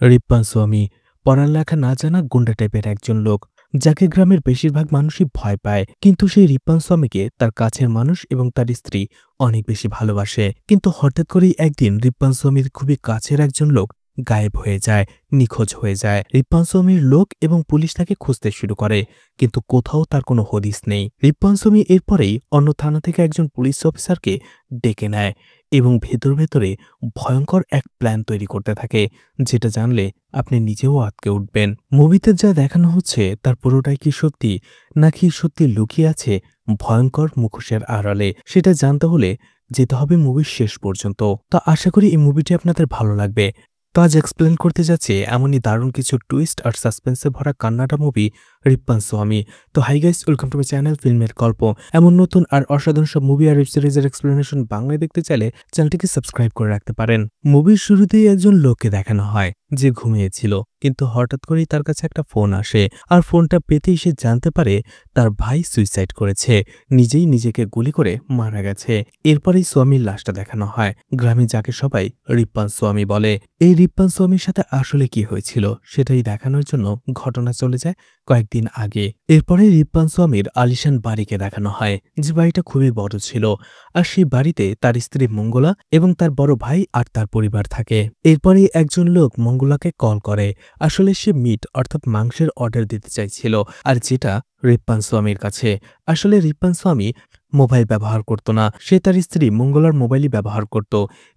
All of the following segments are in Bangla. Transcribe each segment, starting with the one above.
রিপ্পান স্বামী পড়ালেখা না জানা গুন্ডা টাইপের একজন লোক, যাকে গ্রামের বেশিরভাগ মানুষই ভয় পায়। কিন্তু সেই রিপ্পান স্বামীকে তার কাছের মানুষ এবং তার স্ত্রী অনেক বেশি ভালোবাসে। কিন্তু হঠাৎ করেই একদিন রিপ্পান স্বামীর খুবই কাছের একজন লোক গায়েব হয়ে যায়, নিখোঁজ হয়ে যায়। রিপ্পান স্বামীর লোক এবং পুলিশ তাকে খুঁজতে শুরু করে, কিন্তু কোথাও তার কোনো হদিস নেই। রিপ্পান স্বামী এরপরেই অন্য থানা থেকে একজন পুলিশ অফিসারকে ডেকে নেয় এবং ভেতরে ভয়ঙ্কর এক প্ল্যান তৈরি করতে থাকে, যেটা জানলে আপনি নিজেও আঁতকে উঠবেন। মুভিতে যা দেখানো হচ্ছে তার পুরোটাই কি সত্যি, নাকি সত্যি লুকিয়ে আছে ভয়ঙ্কর মুখোশের আড়ালে, সেটা জানতে হলে যেতে হবে মুভির শেষ পর্যন্ত। তো আশা করি এই মুভিটি আপনাদের ভালো লাগবে। তো আজ এক্সপ্লেন করতে যাচ্ছে এমনই দারুণ কিছু টুইস্ট আর সাসপেন্সে ভরা কান্নাটা মুভি রিপ্পান স্বামী। তো hi guys, welcome to my channel ফিল্মের গল্প। এমন নতুন আর অসাধারণ সব মুভি আর ওয়েব সিরিজের এক্সপ্লেনেশন বাংলায় দেখতে চাইলে চ্যানেলটিকে সাবস্ক্রাইব করে রাখতে পারেন। মুভির শুরুতেই একজন লোককে দেখানো হয় যে ঘুমিয়েছিল, কিন্তু হঠাৎ করেই তার কাছে একটা ফোন আসে, আর ফোনটা পেতেই সে জানতে পারে তার ভাই সুইসাইড করেছে, নিজেই নিজেকে গুলি করে মারা গেছে। এরপরেই স্বামীর লাশটা দেখানো হয় গ্রামে, যাকে সবাই রিপ্পান স্বামী বলে। এই রিপ্পান স্বামীর সাথে আসলে কি হয়েছিল সেটাই দেখানোর জন্য ঘটনা চলে যায় কয়েকদিন আগে। এরপরে রিপ্পান স্বামীর আলিশান বাড়িকে দেখানো হয়, যে বাড়িটা খুবই বড় ছিল, আর সেই বাড়িতে তার স্ত্রী মঙ্গলা এবং তার বড় ভাই আর তার পরিবার থাকে। এরপরে একজন লোক মঙ্গলাকে কল করে। আসলে সে মিট অর্থাৎ মাংসের অর্ডার দিতে চাইছিল, আর যেটা রিপ্পান স্বামীর কাছে। আসলে রিপ্পান স্বামী মোবাইল ব্যবহার করত না, সে তার স্ত্রী মঙ্গলার মোবাইলই ব্যবহার করত।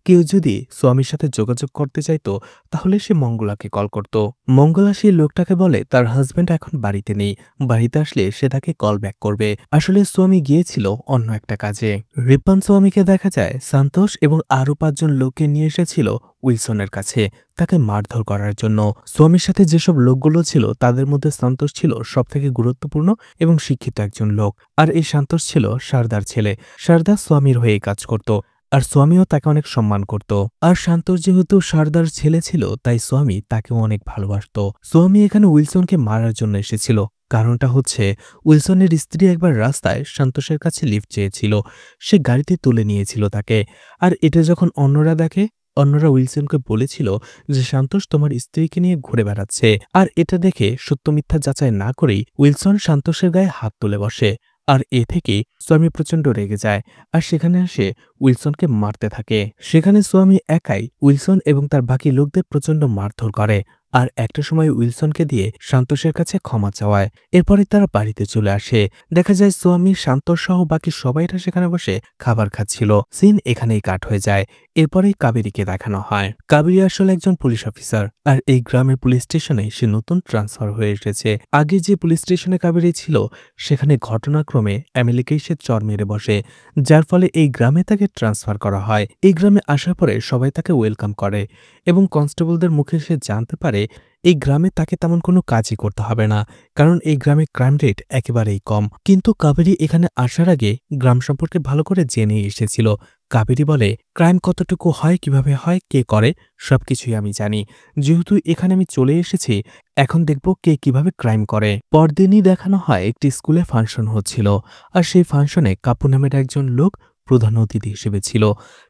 কেউ যদি স্বামীর সাথে যোগাযোগ করতে চাইত তাহলে সে মঙ্গলাকে কল করত। মঙ্গলা সেই লোকটাকে বলে তার হাজব্যান্ড এখন বাড়িতে নেই, বাড়িতে আসলে সে তাকে কল ব্যাক করবে। আসলে স্বামী গিয়েছিল অন্য একটা কাজে। রিপ্পান স্বামীকে দেখা যায় সান্তোষ এবং আরও 5 জন লোককে নিয়ে এসেছিল উইলসনের কাছে তাকে মারধর করার জন্য। স্বামীর সাথে যেসব লোকগুলো ছিল তাদের মধ্যে সন্তোষ ছিল সবথেকে গুরুত্বপূর্ণ এবং শিক্ষিত একজন লোক, আর এই সন্তোষ ছিল সারদার ছেলে। সারদা স্বামীর হয়ে কাজ করত, আর স্বামীও তাকে অনেক সম্মান করত। আর সন্তোষ যেহেতু সারদার ছেলে ছিল, তাই স্বামী তাকেও অনেক ভালোবাসত। স্বামী এখানে উইলসনকে মারার জন্য এসেছিল। কারণটা হচ্ছে উইলসনের স্ত্রী একবার রাস্তায় সন্তোষের কাছে লিফট চেয়েছিল, সে গাড়িতে তুলে নিয়েছিল তাকে। আর এটা যখন অন্যরা দেখে, অন্যরা উইলসনকে বলেছিল যে সন্তোষ তোমার স্ত্রীকে নিয়ে ঘুরে বেড়াচ্ছে। আর এটা দেখে সত্য মিথ্যা যাচাই না করেই উইলসন সন্তোষের গায়ে হাত তুলে বসে। আর এ থেকে স্বামী প্রচণ্ড রেগে যায়, আর সেখানে এসে উইলসনকে মারতে থাকে। সেখানে স্বামী একাই উইলসন এবং তার বাকি লোকদের প্রচণ্ড মারধর করে, আর একটা সময় উইলসনকে দিয়ে সন্তোষের কাছে ক্ষমা চাওয়ায়। এরপরে তারা বাড়িতে চলে আসে। দেখা যায় স্বামী, সন্তোষ সহ বাকি সবাইরা সেখানে বসে খাবার খাচ্ছিল। সিন এখানেই কাট হয়ে যায়। এরপরেই কাবেরীকে দেখানো হয়। কাবেরী আসলে একজন পুলিশ অফিসার, আর এই গ্রামের পুলিশ স্টেশনে সে নতুন ট্রান্সফার হয়ে এসেছে। আগে যে পুলিশ স্টেশনে কাবেরী ছিল সেখানে ঘটনাক্রমে এমএলএকেই সে চর মেরে বসে, যার ফলে এই গ্রামে তাকে ট্রান্সফার করা হয়। এই গ্রামে আসার পরে সবাই তাকে ওয়েলকাম করে এবং কনস্টেবলদের মুখে সে জানতে পারে এই গ্রামে তাকে তেমন কোনো কাজই করতে হবে না, কারণ এই গ্রামে ক্রাইম রেট একেবারেই কম। কিন্তু কাবেরী এখানে আসার আগে গ্রাম সম্পর্কে ভালো করে জেনে এসেছিল। কাবেরী বলে, ক্রাইম কতটুকু হয়, কিভাবে হয়, কে করে, সবকিছুই আমি জানি। যেহেতু এখানে আমি চলে এসেছি, এখন দেখব কে কিভাবে ক্রাইম করে। পরদিনই দেখানো হয় একটি স্কুলে ফাংশন হচ্ছিল, আর সেই ফাংশনে কাপু নামের একজন লোক প্রধান অতিথি হিসেবে ছিল।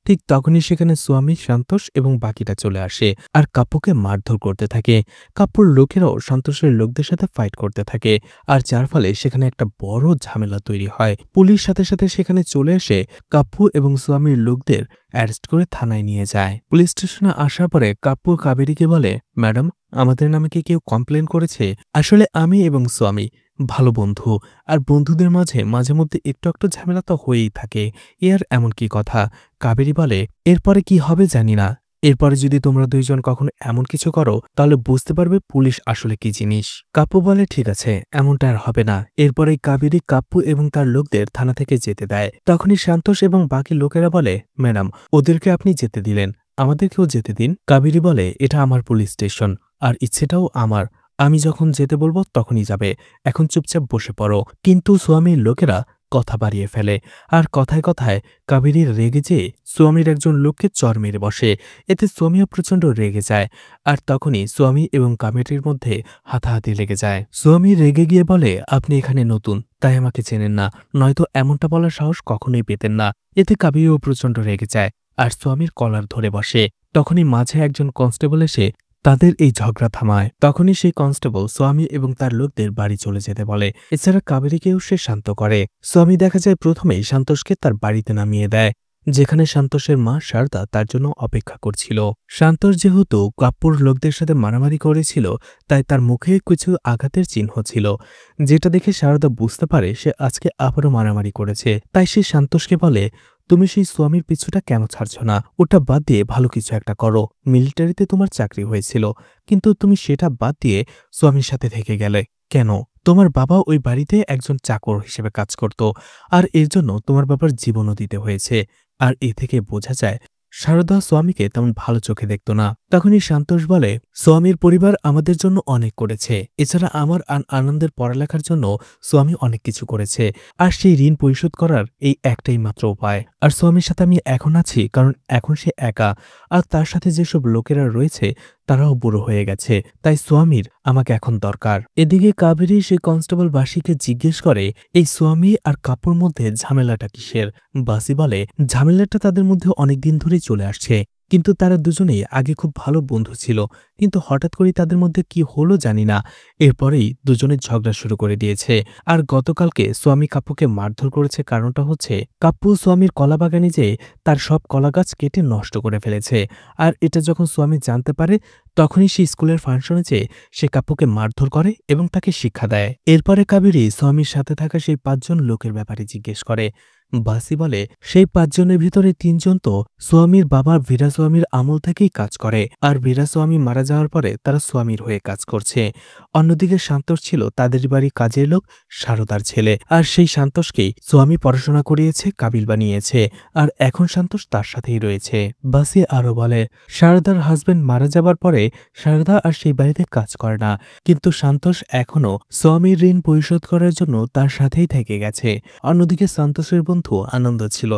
ঠিক তখনই সেখানে স্বামী, সন্তোষ এবং বাকিটা চলে আসে, আর কাপুকে মারধর করতে থাকে। কাপুর লোকেরাও সন্তোষের লোকদের সাথে ফাইট করতে থাকে, আর যার ফলে সেখানে একটা বড় ঝামেলা তৈরি হয়। পুলিশ সাথে সাথে সেখানে চলে এসে কাপ্পু এবং স্বামীর লোকদের অ্যারেস্ট করে থানায় নিয়ে যায়। পুলিশ স্টেশনে আসার পরে কাপ্পু কাবেরীকে বলে, ম্যাডাম, আমাদের নামে কি কেউ কমপ্লেন করেছে? আসলে আমি এবং স্বামী ভালো বন্ধু, আর বন্ধুদের মাঝে মাঝে মধ্যে একটু একটু ঝামেলা তো হয়েই থাকে, এর এমন কি কথা। কাবেরী বলে, এরপরে কি হবে জানি না, এরপরে যদি তোমরা দুইজন কখনো এমন কিছু করো তাহলে বুঝতে পারবে পুলিশ আসলে কি জিনিস। কাপ্পু বলে, ঠিক আছে, এমনটা আর হবে না। এরপরে কাবেরী কাপ্পু এবং তার লোকদের থানা থেকে যেতে দেয়। তখনই সন্তোষ এবং বাকি লোকেরা বলে, ম্যাডাম, ওদেরকে আপনি যেতে দিলেন, আমাদেরকেও যেতে দিন। কাবেরী বলে, এটা আমার পুলিশ স্টেশন, আর ইচ্ছেটাও আমার, আমি যখন যেতে বলবো তখনই যাবে, এখন চুপচাপ বসে পড়ো। কিন্তু স্বামীর লোকেরা কথা বাড়িয়ে ফেলে, আর কথায় কথায় কাবেরীর রেগে যেয়ে স্বামীর একজন লোককে চর মেরে বসে। এতে স্বামীও প্রচণ্ড রেগে যায়, আর তখনই স্বামী এবং কাবেরীর মধ্যে হাতাহাতি লেগে যায়। স্বামী রেগে গিয়ে বলে, আপনি এখানে নতুন, তাই আমাকে চেনেন না, নয়তো এমনটা বলার সাহস কখনোই পেতেন না। এতে কাবেরীও প্রচণ্ড রেগে যায়, আর স্বামীর কলার ধরে বসে। তখনই মাঝে একজন কনস্টেবল এসে তাদের এই ঝগড়া থামায়। তখনই সেই কনস্টেবল স্বামী এবং তার লোকদের বাড়ি চলে যেতে বলে। এছাড়া কাবেরীকেও সে শান্ত করে। স্বামী দেখা যায় প্রথমেই সান্তোষকে তার বাড়িতে নামিয়ে দেয়, যেখানে সান্তোষের মা শারদা তার জন্য অপেক্ষা করছিল। সান্তোষ যেহেতু কাপ্পুর লোকদের সাথে মারামারি করেছিল, তাই তার মুখে কিছু আঘাতের চিহ্ন ছিল, যেটা দেখে শারদা বুঝতে পারে সে আজকে আবারও মারামারি করেছে। তাই সে সান্তোষকে বলে, তুমি সেই স্বামীর পিছুটা কেন ছাড়ছ না? ওটা বাদ দিয়ে ভালো কিছু একটা করো। মিলিটারিতে তোমার চাকরি হয়েছিল, কিন্তু তুমি সেটা বাদ দিয়ে স্বামীর সাথে থেকে গেলে কেন? তোমার বাবা ওই বাড়িতে একজন চাকর হিসেবে কাজ করত, আর এর জন্য তোমার বাবার জীবনও দিতে হয়েছে। আর এ থেকে বোঝা যায় শারদা স্বামীকে তেমন ভালো চোখে দেখত না। তখনই সান্তোষ বলে, স্বামীর পরিবার আমাদের জন্য অনেক করেছে। এছাড়া আমার আনন্দের পড়ালেখার জন্য স্বামী অনেক কিছু করেছে, আর সেই ঋণ পরিশোধ করার এই একটাই মাত্র উপায়। আর স্বামীর সাথে আমি এখন আছি কারণ এখন সে একা, আর তার সাথে যেসব লোকেরা রয়েছে তারাও বুড়ো হয়ে গেছে। তাই স্বামীর আমাকে এখন দরকার। এদিকে কাবেরী সেই কনস্টেবল বাসিকে জিজ্ঞেস করে, এই স্বামী আর কাপুর মধ্যে ঝামেলাটা কিসের? বাসি বলে, ঝামেলাটা তাদের মধ্যে অনেকদিন ধরেই চলে আসছে, কিন্তু তারা দুজনেই আগে খুব ভালো বন্ধু ছিল, কিন্তু হঠাৎ করেই তাদের মধ্যে কি হলো জানি না, এরপরেই দুজনে ঝগড়া শুরু করে দিয়েছে। আর গতকালকে স্বামী কাপ্পুকে মারধর করেছে, কারণটা হচ্ছে কাপ্পু স্বামীর কলাবাগানে যেয়ে তার সব কলাগাছ কেটে নষ্ট করে ফেলেছে। আর এটা যখন স্বামী জানতে পারে, তখনই সে স্কুলের ফাংশনে যেয়ে সে কাপ্পুকে মারধর করে এবং তাকে শিক্ষা দেয়। এরপরে কাবেরী স্বামীর সাথে থাকা সেই ৫ জন লোকের ব্যাপারে জিজ্ঞেস করে। বাসি বলে, সেই ৫ জনের ভিতরে ৩ জন তো স্বামীর বাবা বীরাস্বামীর আমল থেকেই কাজ করে, আর বীরাস্বামী মারা যাওয়ার পরে তারা স্বামীর হয়ে কাজ করছে। অন্যদিকে সান্তোষ ছিল তাদের বাড়ির কাজের লোক শারদার ছেলে, আর সেই সান্তোষকেই স্বামী পড়াশোনা করিয়েছে, কাবিল বানিয়েছে, আর এখন সান্তোষ তার সাথেই রয়েছে। বাসি আরো বলে, শারদার হাজবেন্ড মারা যাবার পরে শারদা আর সেই বাড়িতে কাজ করে না, কিন্তু সান্তোষ এখনও স্বামীর ঋণ পরিশোধ করার জন্য তার সাথেই থেকে গেছে। অন্যদিকে সান্তোষের বন্ধু আনন্দ ছিল,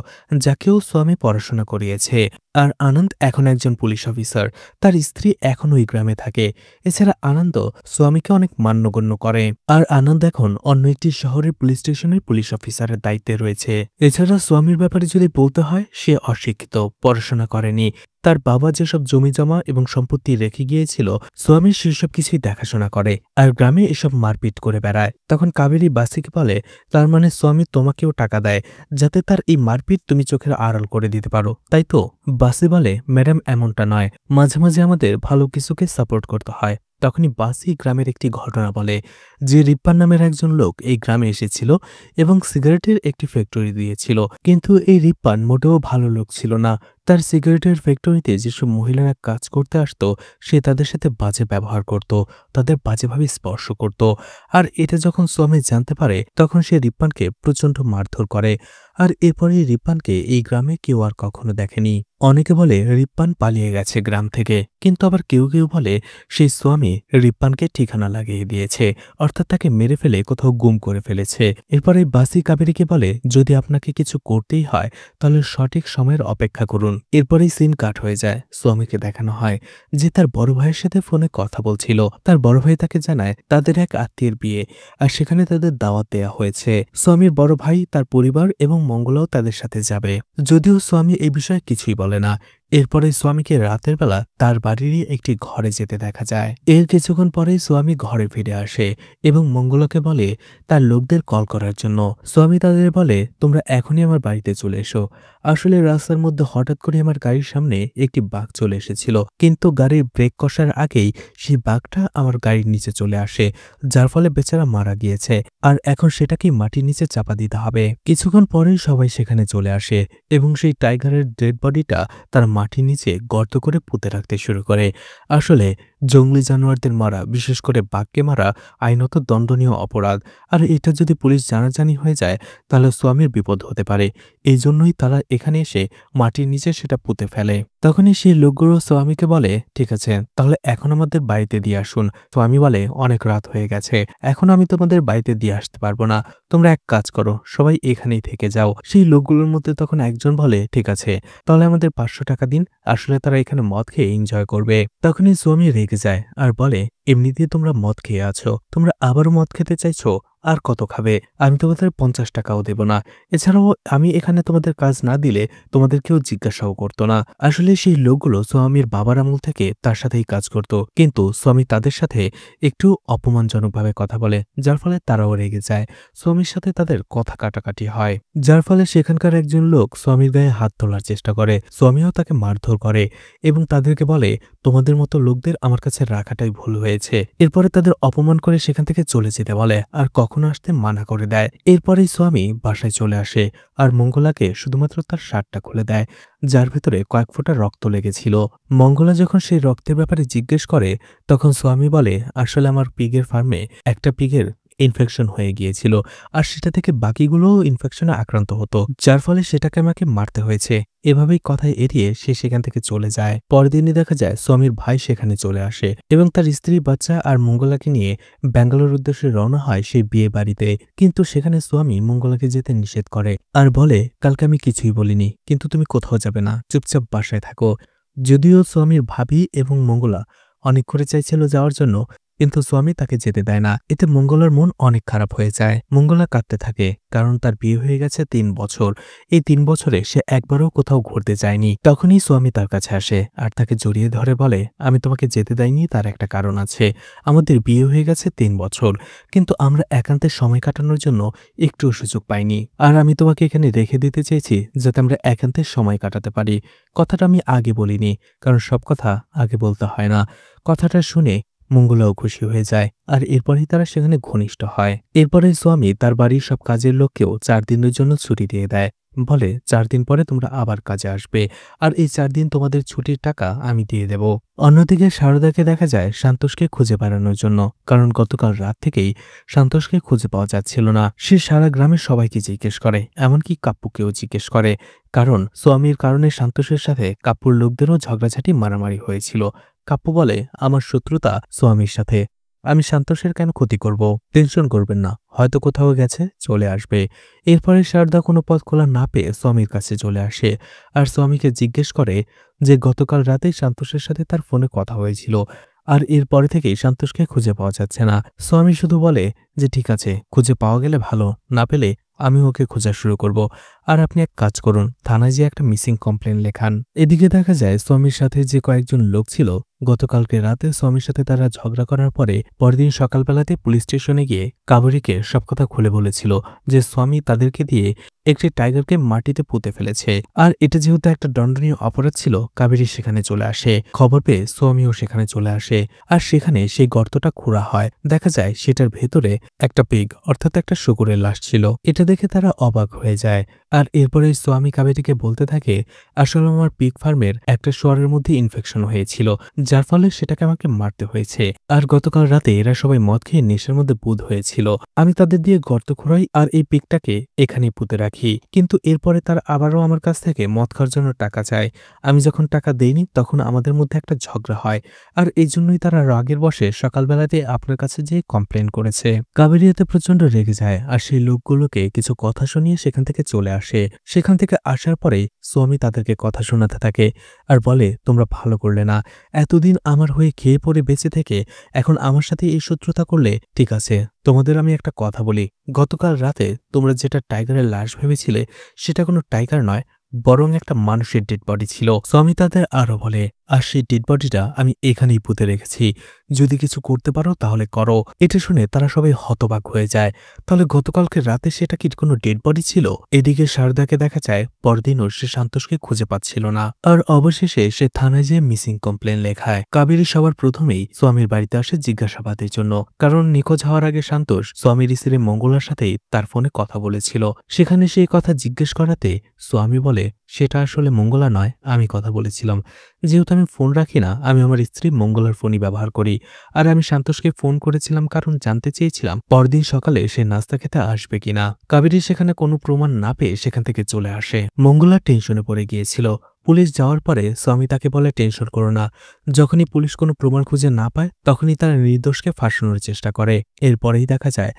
যাকেও স্বামী পড়াশোনা করিয়েছে, আর আনন্দ এখন একজন পুলিশ অফিসার। তার স্ত্রী এখন ওই গ্রামে থাকে। এছাড়া আনন্দ স্বামীকে অনেক মান্যগণ্য করে, আর আনন্দ এখন অন্য একটি শহরের পুলিশ স্টেশনের পুলিশ অফিসারের দায়িত্বে রয়েছে। এছাড়া স্বামীর ব্যাপারে যদি বলতে হয়, সে অশিক্ষিত, পড়াশোনা করেনি। তার বাবা যেসব জমি জমা এবং সম্পত্তি রেখে গিয়েছিল, স্বামী সেসব কিছুই দেখাশোনা করে, আর গ্রামে এসব মারপিট করে বেড়ায়। তখন কাবেরী বাসিকে বলে, তার মানে স্বামী তোমাকেও টাকা দেয় যাতে তার এই মারপিট তুমি চোখের আড়াল করে দিতে পারো, তাই তো? বাসি বলে, ম্যাডাম এমনটা নয়, মাঝে মাঝে আমাদের ভালো কিছুকে সাপোর্ট করতে হয়। তখনই বাসি গ্রামের একটি ঘটনা বলে, যে রিপ্পান নামের একজন লোক এই গ্রামে এসেছিল এবং সিগারেটের একটি ফ্যাক্টরি দিয়েছিল, কিন্তু এই রিপ্পান মোটেও ভালো লোক ছিল না। তার সিগারেটের ফ্যাক্টরিতে যেসব মহিলারা কাজ করতে আসতো, সে তাদের সাথে বাজে ব্যবহার করত, তাদের বাজেভাবে স্পর্শ করত। আর এটা যখন স্বামী জানতে পারে, তখন সে রিপ্পানকে প্রচণ্ড মারধর করে। আর এরপরে রিপ্পানকে এই গ্রামে কেউ আর কখনো দেখেনি। অনেকে বলে রিপ্পান পালিয়ে গেছে গ্রাম থেকে, কিন্তু আবার কেউ কেউ বলে সেই স্বামী রিপ্পানকে ঠিকানা লাগিয়ে দিয়েছে, অর্থাৎ তাকে মেরে ফেলে কোথাও গুম করে ফেলেছে। এরপরে বাসি কাবেরীকে বলে, যদি আপনাকে কিছু করতেই হয় তাহলে সঠিক সময়ের অপেক্ষা করুন। এরপরেই সিন কাট হয়ে যায়। স্বামীকে দেখানো হয় যে তার বড় ভাইয়ের সাথে ফোনে কথা বলছিল। তার বড় ভাই তাকে জানায় তাদের এক আত্মীয়ের বিয়ে, আর সেখানে তাদের দাওয়াত দেয়া হয়েছে। স্বামীর বড় ভাই, তার পরিবার এবং মঙ্গলাও তাদের সাথে যাবে, যদিও স্বামী এই বিষয়ে কিছুই বলে না। এরপরে স্বামীকে রাতের বেলা তার বাড়িরই একটি ঘরে যেতে দেখা যায়। এর কিছুক্ষণ পরেই স্বামী ঘরে ফিরে আসে এবং মঙ্গলাকে বলে তার লোকদের কল করার জন্য। স্বামী তাদের বলে, তোমরা এখনই আমার বাড়িতে চলে এসো। আসলে রাস্তার মধ্যে হঠাৎ করে আমার গাড়ির সামনে একটি বাঘ চলে এসেছিল, কিন্তু গাড়ির ব্রেক কষার আগেই সেই বাঘটা আমার গাড়ির নিচে চলে আসে, যার ফলে বেচারা মারা গিয়েছে, আর এখন সেটাকেই মাটির নিচে চাপা দিতে হবে। কিছুক্ষণ পরেই সবাই সেখানে চলে আসে এবং সেই টাইগারের ডেড বডিটা তার মাটির নিচে গর্ত করে পুঁতে রাখতে শুরু করে। আসলে জঙ্গলি জানোয়ারদের মারা, বিশেষ করে বাঘকে মারা, আইনত দণ্ডনীয় অপরাধ, আর এটা যদি পুলিশ জানাজানি হয়ে যায় তাহলে স্বামীর বিপদ হতে পারে। এই জন্যই তারা এখানে এসে মাটির নিচে সেটা পুঁতে ফেলে। তখনই সেই লোকগুলো স্বামীকে বলে, ঠিক আছে, তাহলে এখন আমাদের বাড়িতে দিয়ে আসুন। স্বামী বলে, অনেক রাত হয়ে গেছে, এখন আমি তোমাদের বাড়িতে দিয়ে আসতে পারবো না, তোমরা এক কাজ করো, সবাই এখানেই থেকে যাও। সেই লোকগুলোর মধ্যে তখন একজন বলে, ঠিক আছে, তাহলে আমাদের 500 টাকা দিন, আসলে তারা এখানে মদ খেয়ে এনজয় করবে। তখনই স্বামী রেগে যায় আর বলে, এমনিতেই তোমরা মদ খেয়ে আছো, তোমরা আবারও মদ খেতে চাইছো? আর কত খাবে? আমি তোমাদের 50 টাকাও দেব না। এছাড়াও আমি এখানে তোমাদের কাজ না দিলে তোমাদের কেউ জিজ্ঞাসাও করত না। আসলে সেই লোকগুলো সোয়ামীর বাবার আমল থেকে তার সাথেই কাজ করত। কিন্তু সোয়ামী তাদের সাথে একটু অপমানজনকভাবে কথা বলে, যার ফলে তারাও রেগে যায়। সোয়ামীর সাথে তাদের কথা কাটাকাটি হয়, যার ফলে সেখানকার একজন লোক সোয়ামীর গায়ে হাত তোলার চেষ্টা করে। সোয়ামীও তাকে মারধর করে এবং তাদেরকে বলে, তোমাদের মতো লোকদের আমার কাছে রাখাটাই ভুল হয়েছে। এরপরে তাদের অপমান করে সেখান থেকে চলে যেতে বলে আর কখনো আসতে মানা করে দেয়। এরপরেই সোয়ামী বাসায় চলে আসে আর মঙ্গলাকে শুধুমাত্র তার শার্টটা খুলে দেয়, যার ভেতরে কয়েক ফোঁটা রক্ত লেগেছিল। মঙ্গলা যখন সেই রক্তের ব্যাপারে জিজ্ঞেস করে, তখন সোয়ামী বলে, আসলে আমার পিগের ফার্মে একটা পিগের ইনফেকশন হয়ে গিয়েছিল আর সেটা থেকে বাকিগুলোও ইনফেকশনে আক্রান্ত হতো, যার ফলে সেটাকে আমাকে মারতে হয়েছে। এভাবেই কথায় এড়িয়ে সে সেখান থেকে চলে যায়। পরের দিনই দেখা যায় সোয়ামীর ভাই সেখানে চলে আসে এবং তার স্ত্রী, বাচ্চা আর মঙ্গলাকে নিয়ে ব্যাঙ্গালোর উদ্দেশ্যে রওনা হয় সেই বিয়ে বাড়িতে। কিন্তু সেখানে সোয়ামী মঙ্গলাকে যেতে নিষেধ করে আর বলে, কালকে আমি কিছুই বলিনি, কিন্তু তুমি কোথাও যাবে না, চুপচাপ বাসায় থাকো। যদিও সোয়ামীর ভাবি এবং মঙ্গলা অনেক করে চাইছিল যাওয়ার জন্য, কিন্তু সোয়ামী তাকে যেতে দেয় না। এতে মঙ্গলার মন অনেক খারাপ হয়ে যায়। মঙ্গলা কাঁদতে থাকে, কারণ তার বিয়ে হয়ে গেছে 3 বছর। এই 3 বছরে সে একবারও কোথাও ঘুরতে যায়নি। তখনই সোয়ামী তার কাছে আসে আর তাকে জড়িয়ে ধরে বলে, আমি তোমাকে যেতে দেয়নি তার একটা কারণ আছে। আমাদের বিয়ে হয়ে গেছে 3 বছর, কিন্তু আমরা একান্তে সময় কাটানোর জন্য একটুও সুযোগ পাইনি। আর আমি তোমাকে এখানে রেখে দিতে চেয়েছি যাতে আমরা একান্তে সময় কাটাতে পারি। কথাটা আমি আগে বলিনি, কারণ সব কথা আগে বলতে হয় না। কথাটা শুনে মঙ্গলাও খুশি হয়ে যায় আর এরপরেই তারা সেখানে ঘনিষ্ঠ হয়। এরপরে সোয়ামী তার বাড়ির সব কাজের লোককেও 4 দিনের জন্য ছুটি দিয়ে দেয়। বলে, 4 দিন পরে তোমরা আবার কাজে আসবে আর এই 4 দিন তোমাদের ছুটির টাকা আমি দিয়ে দেব। অন্যদিকে শারদাকে দেখা যায় সান্তোষকে খুঁজে বেড়ানোর জন্য, কারণ গতকাল রাত থেকেই সান্তোষকে খুঁজে পাওয়া যাচ্ছিল না। সে সারা গ্রামের সবাইকে জিজ্ঞেস করে, এমনকি কাপ্পুকেও জিজ্ঞেস করে, কারণ সোয়ামীর কারণে সান্তোষের সাথে কাপ্পুর লোকদেরও ঝগড়াঝাটি মারামারি হয়েছিল। কাপ্পু বলে, আমার শত্রুতা সোয়ামীর সাথে, আমি সান্তোষের কেন ক্ষতি করব? টেনশন করবেন না, হয়তো কোথাও গেছে, চলে আসবে। এরপরে শারদা কোনো পথ খোলা না পেয়ে স্বামীর কাছে চলে আসে আর স্বামীকে জিজ্ঞেস করে যে গতকাল রাতেই সান্তোষের সাথে তার ফোনে কথা হয়েছিল আর এরপরে থেকেই সান্তোষকে খুঁজে পাওয়া যাচ্ছে না। স্বামী শুধু বলে যে ঠিক আছে, খুঁজে পাওয়া গেলে ভালো, না পেলে আমি ওকে খোঁজা শুরু করব। আর আপনি এক কাজ করুন, থানায় যে একটা মিসিং কমপ্লেন লেখান। এদিকে দেখা যায় স্বামীর সাথে যে কয়েকজন লোক ছিল, গতকালকে রাতে স্বামীর সাথে তারা ঝগড়া করার পরে পরদিন সকালবেলাতে পুলিশ স্টেশনে গিয়ে কাবেরীকে সব কথা খুলে বলেছিল যে স্বামী তাদেরকে দিয়ে একটি টাইগারকে মাটিতে পুঁতে ফেলেছে। আর এটা যেহেতু একটা দণ্ডনীয় অপরাধ ছিল, কাবেরী সেখানে চলে আসে। খবর পেয়ে স্বামীও সেখানে চলে আসে আর সেখানে সেই গর্তটা খোঁড়া হয়। দেখা যায় সেটার ভেতরে একটা পিগ অর্থাৎ একটা শুকুরের লাশ ছিল। এটা দেখে তারা অবাক হয়ে যায় আর এরপরে স্বামী কাবেরীকে বলতে থাকে, আসলে আমার পিগ ফার্মের একটা শোয়ারের মধ্যে ইনফেকশন হয়েছিল, যার ফলে সেটাকে আমাকে মারতে হয়েছে। আর গতকাল রাতে এরা সবাই মদ খেয়ে নেশার মধ্যে বুঁদ হয়েছিল। আমি তাদের দিয়ে গর্ত খোঁড়াই আর এই পিগটাকে এখানে পুঁতে রাখি, কিন্তু এরপরে তারা আবারও আমার কাছ থেকে মদ খাওয়ার জন্য টাকা চায়। আমি যখন টাকা দেইনি তখন আমাদের মধ্যে একটা ঝগড়া হয় আর এই জন্যই তারা রাগের বশে সকালবেলাতে আপনার কাছে যেয়ে কমপ্লেন করেছে। কাবেরী এতে প্রচন্ড রেগে যায় আর সেই লোকগুলোকে কিছু কথা শুনিয়ে সেখান থেকে চলে আসে। সেখান থেকে আসার পরে স্বামী তাদেরকে কথা শোনাতে থাকে আর বলে, তোমরা ভালো করলে না, এতদিন আমার হয়ে খেয়ে পড়ে বেঁচে থেকে এখন আমার সাথে এই শত্রুতা করলে। ঠিক আছে, তোমাদের আমি একটা কথা বলি, গতকাল রাতে তোমরা যেটা টাইগারের লাশ ভেবেছিলে সেটা কোনো টাইগার নয়, বরং একটা মানুষের ডেড বডি ছিল। স্বামী তাদের আরো বলে, আর সেই ডেড বডিটা আমি এখানেই পুঁতে রেখেছি, যদি কিছু করতে পারো তাহলে করো। এটা শুনে তারা সবাই হতবাক হয়ে যায়। তাহলে গতকালকে রাতে সেটা কি কোনো ডেড বডি ছিল? এদিকে শারদাকে দেখা যায় পরদিনও সে সান্তোষকে খুঁজে পাচ্ছিল না আর অবশেষে সে থানায় যেয়ে মিসিং কমপ্লেন লেখায়। কাবেরী সবার প্রথমেই স্বামীর বাড়িতে আসে জিজ্ঞাসাবাদের জন্য, কারণ নিখোঁজ হওয়ার আগে সান্তোষ স্বামীর স্ত্রী মঙ্গলার সাথেই তার ফোনে কথা বলেছিল। সেখানে সেই কথা জিজ্ঞেস করাতে স্বামী বলে, সেটা আসলে মঙ্গলা নয়, আমি কথা বলেছিলাম। যেহেতু আমি ফোন রাখি না, আমি আমার স্ত্রী মঙ্গলার ফোনই ব্যবহার করি। আর আমি সান্তোষকে ফোন করেছিলাম কারণ জানতে চেয়েছিলাম পরদিন সকালে সে নাস্তা খেতে আসবে কিনা। কাবেরী সেখানে কোনো প্রমাণ না পেয়ে সেখান থেকে চলে আসে। মঙ্গলা টেনশনে পড়ে গিয়েছিল। পুলিশ যাওয়ার পরে স্বামী তাকে বলে, টেনশন করো না, যখনই পুলিশ কোনো প্রমাণ খুঁজে না পায় তখনই তারা নির্দোষকে ফাঁসানোর চেষ্টা করে। এরপরেই দেখা যায়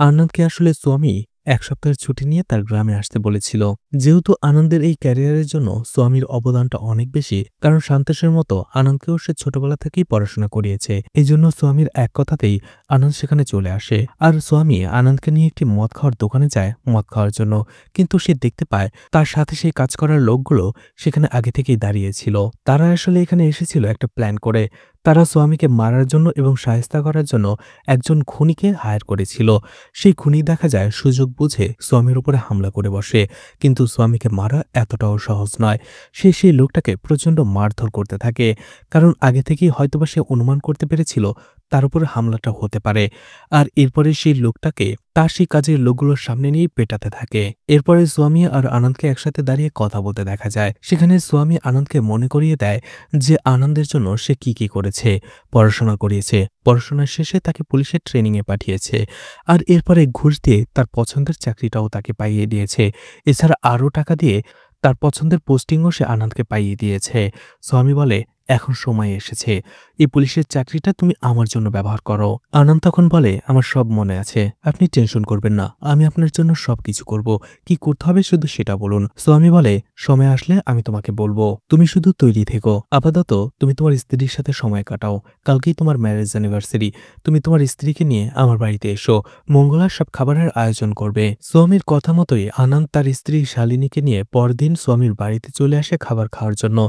আনন্দকে আসলে স্বামী 1 সপ্তাহের ছুটি নিয়ে তার গ্রামে আসতে বলেছিল। যেহেতু আনন্দের এই ক্যারিয়ারের জন্য স্বামীর অবদানটা অনেক বেশি, কারণ সান্তোষের মতো আনন্দকেও সে ছোটবেলা থেকেই পড়াশোনা করিয়েছে। এই জন্য স্বামীর এক কথাতেই আনন্দ সেখানে চলে আসে আর সোয়ামী আনন্দকে নিয়ে একটি মদ খাওয়ার দোকানে যায় মদ খাওয়ার জন্য। কিন্তু সে দেখতে পায় তার সাথে সেই কাজ করার লোকগুলো সেখানে আগে থেকেই দাঁড়িয়েছিল। তারা আসলে এখানে এসেছিল একটা প্ল্যান করে। তারা সোয়ামীকে মারার জন্য এবং শায়েস্তা করার জন্য একজন খুনিকে হায়ার করেছিল। সেই খুনি দেখা যায় সুযোগ বুঝে সোয়ামীর উপরে হামলা করে বসে। কিন্তু সোয়ামীকে মারা এতটাও সহজ নয়। সে সেই লোকটাকে প্রচণ্ড মারধর করতে থাকে, কারণ আগে থেকেই হয়তোবা সে অনুমান করতে পেরেছিল তার উপরে হামলাটা হতে পারে। আর এরপরে সেই লোকটাকে তার সেই কাজের লোকগুলোর সামনে নিয়ে পেটাতে থাকে। এরপরে সোয়ামী আর আনন্দকে একসাথে দাঁড়িয়ে কথা বলতে দেখা যায়। সেখানে সোয়ামী আনন্দকে মনে করিয়ে দেয় যে আনন্দের জন্য সে কি কি করেছে, পড়াশোনা করিয়েছে, পড়াশোনার শেষে তাকে পুলিশের ট্রেনিংয়ে পাঠিয়েছে, আর এরপরে ঘুষ দিয়ে তার পছন্দের চাকরিটাও তাকে পাইয়ে দিয়েছে। এছাড়া আরও টাকা দিয়ে তার পছন্দের পোস্টিংও সে আনন্দকে পাইয়ে দিয়েছে। সোয়ামী বলে, এখন সময় এসেছে, এই পুলিশের চাকরিটা তুমি আমার জন্য ব্যবহার করো। আনন্দ তখন বলে, আমার সব মনে আছে, আপনি টেনশন করবেন না, আমি আপনার জন্য সবকিছু করব, কি করতে হবে শুধু সেটা বলুন। সোয়ামী বলে, সময় আসলে আমি তোমাকে বলবো, তুমি শুধু তৈরি থেকো। আপাতত তুমি তোমার স্ত্রীর সাথে সময় কাটাও, কালকেই তোমার ম্যারেজ অ্যানিভার্সারি, তুমি তোমার স্ত্রীকে নিয়ে আমার বাড়িতে এসো, মঙ্গলার সব খাবারের আয়োজন করবে। সোয়ামীর কথা মতোই আনন্দ তার স্ত্রী শালিনীকে নিয়ে পরদিন সোয়ামীর বাড়িতে চলে আসে খাবার খাওয়ার জন্য।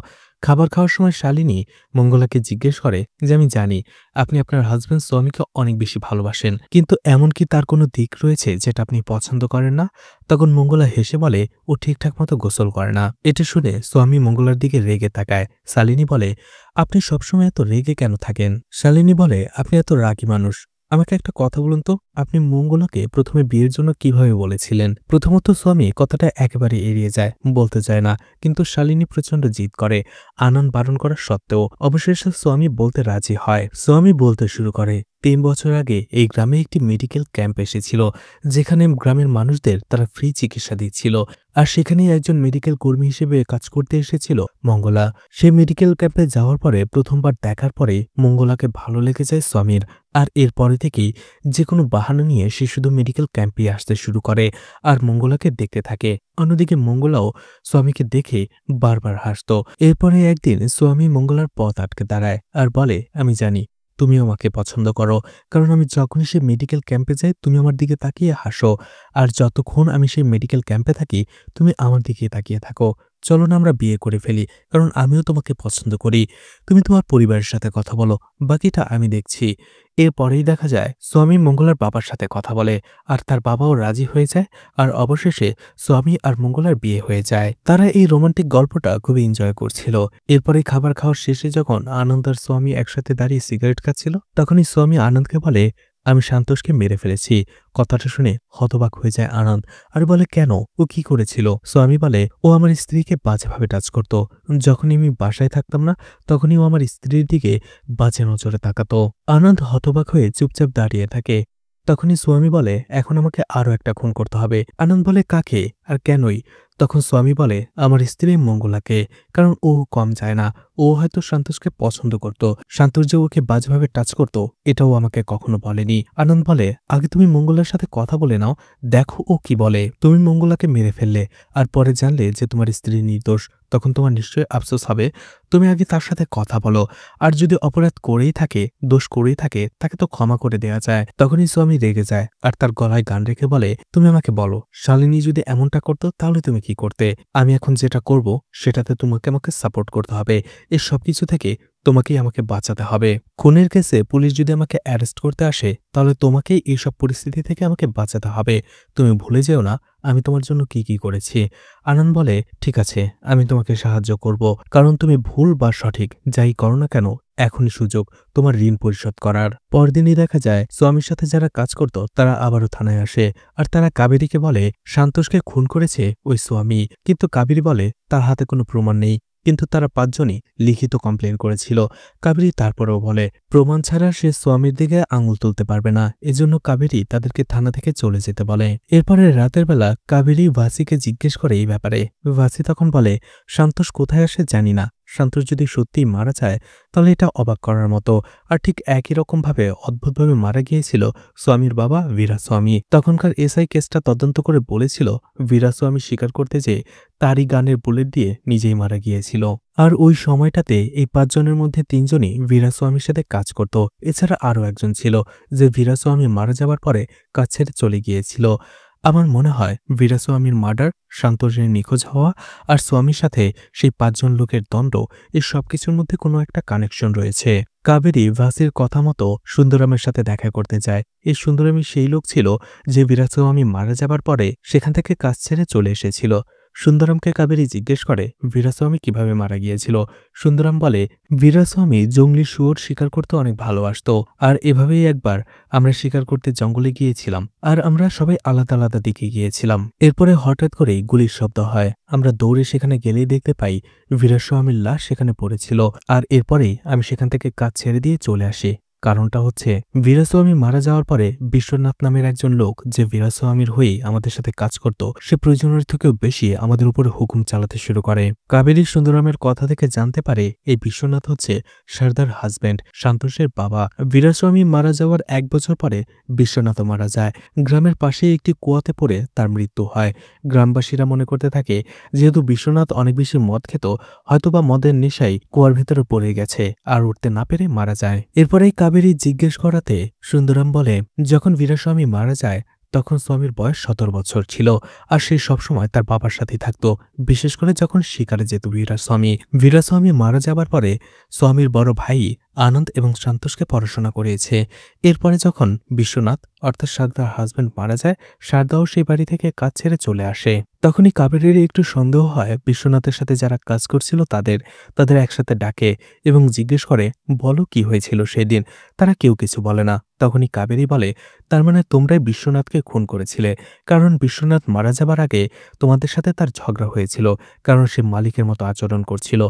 খাবার খাওয়ার সময় শালিনী মঙ্গলাকে জিজ্ঞেস করে যে, আমি জানি আপনি আপনার হাজব্যান্ড সোয়ামীকে অনেক বেশি ভালোবাসেন, কিন্তু এমন কি তার কোনো দিক রয়েছে যেটা আপনি পছন্দ করেন না? তখন মঙ্গলা হেসে বলে, ও ঠিকঠাক মতো গোসল করে না। এটা শুনে সোয়ামী মঙ্গলার দিকে রেগে তাকায়। শালিনী বলে, আপনি সবসময় এত রেগে কেন থাকেন? শালিনী বলে, আপনি এত রাগী মানুষ, আমাকে একটা কথা বলুন তো, আপনি মঙ্গলাকে প্রথমে বিয়ের জন্য কিভাবে বলেছিলেন? প্রথমত সোয়ামী কথাটা একেবারে এড়িয়ে যায়, বলতে চায় না, কিন্তু শালিনী প্রচণ্ড জিদ করে। আনন্দ বারণ করা সত্ত্বেও অবশেষে সোয়ামী বলতে রাজি হয়। সোয়ামী বলতে শুরু করে, ৩ বছর আগে এই গ্রামে একটি মেডিকেল ক্যাম্প এসেছিল, যেখানে গ্রামের মানুষদের তারা ফ্রি চিকিৎসা দিচ্ছিল, আর সেখানেই একজন মেডিকেল কর্মী হিসেবে কাজ করতে এসেছিল মঙ্গলা। সে মেডিকেল ক্যাম্পে যাওয়ার পরে প্রথমবার দেখার পরে মঙ্গলাকে ভালো লেগে যায় সোয়ামীর, আর এরপরে থেকেই যে কোনো বাহানা নিয়ে সে শুধু মেডিকেল ক্যাম্পে আসতে শুরু করে আর মঙ্গলাকে দেখতে থাকে। অন্যদিকে মঙ্গলাও সোয়ামীকে দেখে বারবার হাসত। এরপরে একদিন সোয়ামী মঙ্গলার পথ আটকে দাঁড়ায় আর বলে, আমি জানি তুমি আমাকে পছন্দ করো, কারণ আমি যখনই সে মেডিকেল ক্যাম্পে যাই তুমি আমার দিকে তাকিয়ে হাসো, আর যতক্ষণ আমি সেই মেডিকেল ক্যাম্পে থাকি তুমি আমার দিকে তাকিয়ে থাকো। চলো না আমরা বিয়ে করে ফেলি, কারণ আমিও তোমাকে পছন্দ করি। তুমি তোমার পরিবারের সাথে কথা বলো, বাকিটা আমি দেখছি। এরপরেই দেখা যায় সোয়ামী মঙ্গলার বাবার সাথে কথা বলে, আর তার বাবাও রাজি হয়ে যায়, আর অবশেষে সোয়ামী আর মঙ্গলার বিয়ে হয়ে যায়। তারা এই রোমান্টিক গল্পটা খুবই এনজয় করছিল। এরপরে খাবার খাওয়ার শেষে যখন আনন্দ আর সোয়ামী একসাথে দাঁড়িয়ে সিগারেট খাচ্ছিল, তখনই সোয়ামী আনন্দকে বলে, আমি সান্তোষকে মেরে ফেলেছি। কথাটা শুনে হতবাক হয়ে যায় আনন্দ, আর বলে, কেন, ও কি করেছিল? সোয়ামী বলে, ও আমার স্ত্রীকে বাজেভাবে টাচ করত, যখনই আমি বাসায় থাকতাম না তখনই ও আমার স্ত্রীর দিকে বাজে নজরে তাকাতো। আনন্দ হতবাক হয়ে চুপচাপ দাঁড়িয়ে থাকে। তখনই সোয়ামী বলে, এখন আমাকে আরও একটা খুন করতে হবে। আনন্দ বলে, কাকে আর কেনই? তখন সোয়ামী বলে, আমার স্ত্রী মঙ্গলাকে, কারণ ও কম যায় না। ও হয়তো সন্তোষকে পছন্দ করত, সন্তোষ যে ওকে বাজেভাবে টাচ করত এটাও আমাকে কখনো বলেনি। আনন্দ বলে, আগে তুমি মঙ্গলার সাথে কথা বলে নাও, দেখো ও কি বলে। তুমি মঙ্গলাকে মেরে ফেললে আর পরে জানলে যে তোমার স্ত্রী নির্দোষ, তখন তোমার নিশ্চয়ই আফসোস হবে। তুমি আগে তার সাথে কথা বলো, আর যদি অপরাধ করেই থাকে, দোষ করেই থাকে, তাকে তো ক্ষমা করে দেওয়া যায়। তখনই স্বামী রেগে যায় আর তার গলায় গান রেখে বলে, তুমি আমাকে বলো, শালিনী যদি এমনটা করতো তাহলে তুমি কি করতে? আমি এখন যেটা করব সেটাতে তোমাকে আমাকে সাপোর্ট করতে হবে। এর সবকিছু থেকে তোমাকেই আমাকে বাঁচাতে হবে। খুনের কেসে পুলিশ যদি আমাকে অ্যারেস্ট করতে আসে তাহলে তোমাকেই এইসব পরিস্থিতি থেকে আমাকে বাঁচাতে হবে। তুমি ভুলে যেও না আমি তোমার জন্য কি কি করেছি। আনন্দ বলে, ঠিক আছে, আমি তোমাকে সাহায্য করব, কারণ তুমি ভুল বা সঠিক যাই করো না কেন, এখনই সুযোগ তোমার ঋণ পরিশোধ করার। পরদিনই দেখা যায় স্বামীর সাথে যারা কাজ করত তারা আবারও থানায় আসে, আর তারা কাবেরীকে বলে সান্তোষকে খুন করেছে ওই স্বামী, কিন্তু কাবেরী বলে তার হাতে কোনো প্রমাণ নেই, কিন্তু তারা 5 জনই লিখিত কমপ্লেন করেছিল। কাবেরী তারপরেও বলে প্রমাণ ছাড়া সে স্বামীর দিকে আঙুল তুলতে পারবে না, এজন্য কাবেরী তাদেরকে থানা থেকে চলে যেতে বলে। এরপরে রাতের বেলা কাবেরী ভাসিকে জিজ্ঞেস করে এই ব্যাপারে। ভাসি তখন বলে, সান্তোষ কোথায় আসে জানি না, সন্তোষ যদি সত্যিই মারা যায় তাহলে এটা অবাক করার মতো। আর ঠিক একই রকমভাবে অদ্ভুতভাবে মারা গিয়েছিল স্বামীর বাবা বীরাস্বামী। তখনকার এসআই কেসটা তদন্ত করে বলেছিল বীরাস্বামী স্বীকার করতে যেয়ে তারই গানের বুলেট দিয়ে নিজেই মারা গিয়েছিল। আর ওই সময়টাতে এই ৫ জনের মধ্যে ৩ জনই বীরাস্বামীর সাথে কাজ করত। এছাড়া আরও একজন ছিল যে বীরাস্বামী মারা যাবার পরে কাজ ছেড়ে চলে গিয়েছিল। আমার মনে হয় বীরাস্বামীর মার্ডার, সন্তোষের নিখোঁজ হওয়া আর স্বামীর সাথে সেই ৫ জন লোকের দ্বন্দ্ব, এই সবকিছুর মধ্যে কোনো একটা কানেকশন রয়েছে। কাবেরী ভাসির কথা মতো সুন্দরামের সাথে দেখা করতে যায়। এই সুন্দরামই সেই লোক ছিল যে বীরাস্বামী মারা যাবার পরে সেখান থেকে কাজ ছেড়ে চলে এসেছিল। সুন্দরামকে কাবেরী জিজ্ঞেস করে বীরাস্বামী কিভাবে মারা গিয়েছিল। সুন্দরাম বলে বীরাস্বামী জঙ্গলি শুয়োর শিকার করতে অনেক ভালোবাসতো, আর এভাবেই একবার আমরা শিকার করতে জঙ্গলে গিয়েছিলাম আর আমরা সবাই আলাদা আলাদা দিকে গিয়েছিলাম। এরপরে হঠাৎ করেই গুলির শব্দ হয়। আমরা দৌড়ে সেখানে গেলেই দেখতে পাই বীরাস্বামীর লাশ সেখানে পড়েছিল। আর এরপরেই আমি সেখান থেকে কাজ ছেড়ে দিয়ে চলে আসি। কারণটা হচ্ছে বীরাস্বামী মারা যাওয়ার পরে বিশ্বনাথ নামের একজন লোক যে বীরাস্বামীর হয়ে আমাদের সাথে কাজ করত, সে প্রয়োজনের থেকেও বেশি আমাদের উপরে হুকুম চালাতে শুরু করে। কাবেরী সুন্দরামের কথা থেকে জানতে পারে এই বিশ্বনাথ হচ্ছে সারদার হাজব্যান্ড, সন্তোষের বাবা। বীরাস্বামী মারা যাওয়ার ১ বছর পরে বিশ্বনাথও মারা যায়। গ্রামের পাশে একটি কুয়াতে পড়ে তার মৃত্যু হয়। গ্রামবাসীরা মনে করতে থাকে যেহেতু বিশ্বনাথ অনেক বেশি মদ খেত, হয়তোবা মদের নেশায় কুয়ার ভেতরে পড়ে গেছে আর উঠতে না পেরে মারা যায়। এরপরেই কাবেরী জিজ্ঞেস করাতে সুন্দরাম বলে যখন বীরাস্বামী মারা যায় তখন স্বামীর বয়স ১৭ বছর ছিল আর সে সবসময় তার বাবার সাথেই থাকতো, বিশেষ করে যখন শিকারে যেত বীরাস্বামী। বীরাস্বামী মারা যাবার পরে স্বামীর বড় ভাই আনন্দ এবং সন্তোষকে পড়াশোনা করিয়েছে। এরপরে যখন বিশ্বনাথ অর্থাৎ সারদার হাজব্যান্ড মারা যায়, সারদাও সেই বাড়ি থেকে কাজ ছেড়ে চলে আসে। তখনই কাবেরীর একটু সন্দেহ হয় বিশ্বনাথের সাথে যারা কাজ করছিল তাদের একসাথে ডাকে এবং জিজ্ঞেস করে বলো কি হয়েছিল সেদিন। তারা কেউ কিছু বলে না। তখনই কাবেরী বলে তার মানে তোমরাই বিশ্বনাথকে খুন করেছিলে, কারণ বিশ্বনাথ মারা যাবার আগে তোমাদের সাথে তার ঝগড়া হয়েছিল, কারণ সে মালিকের মতো আচরণ করছিল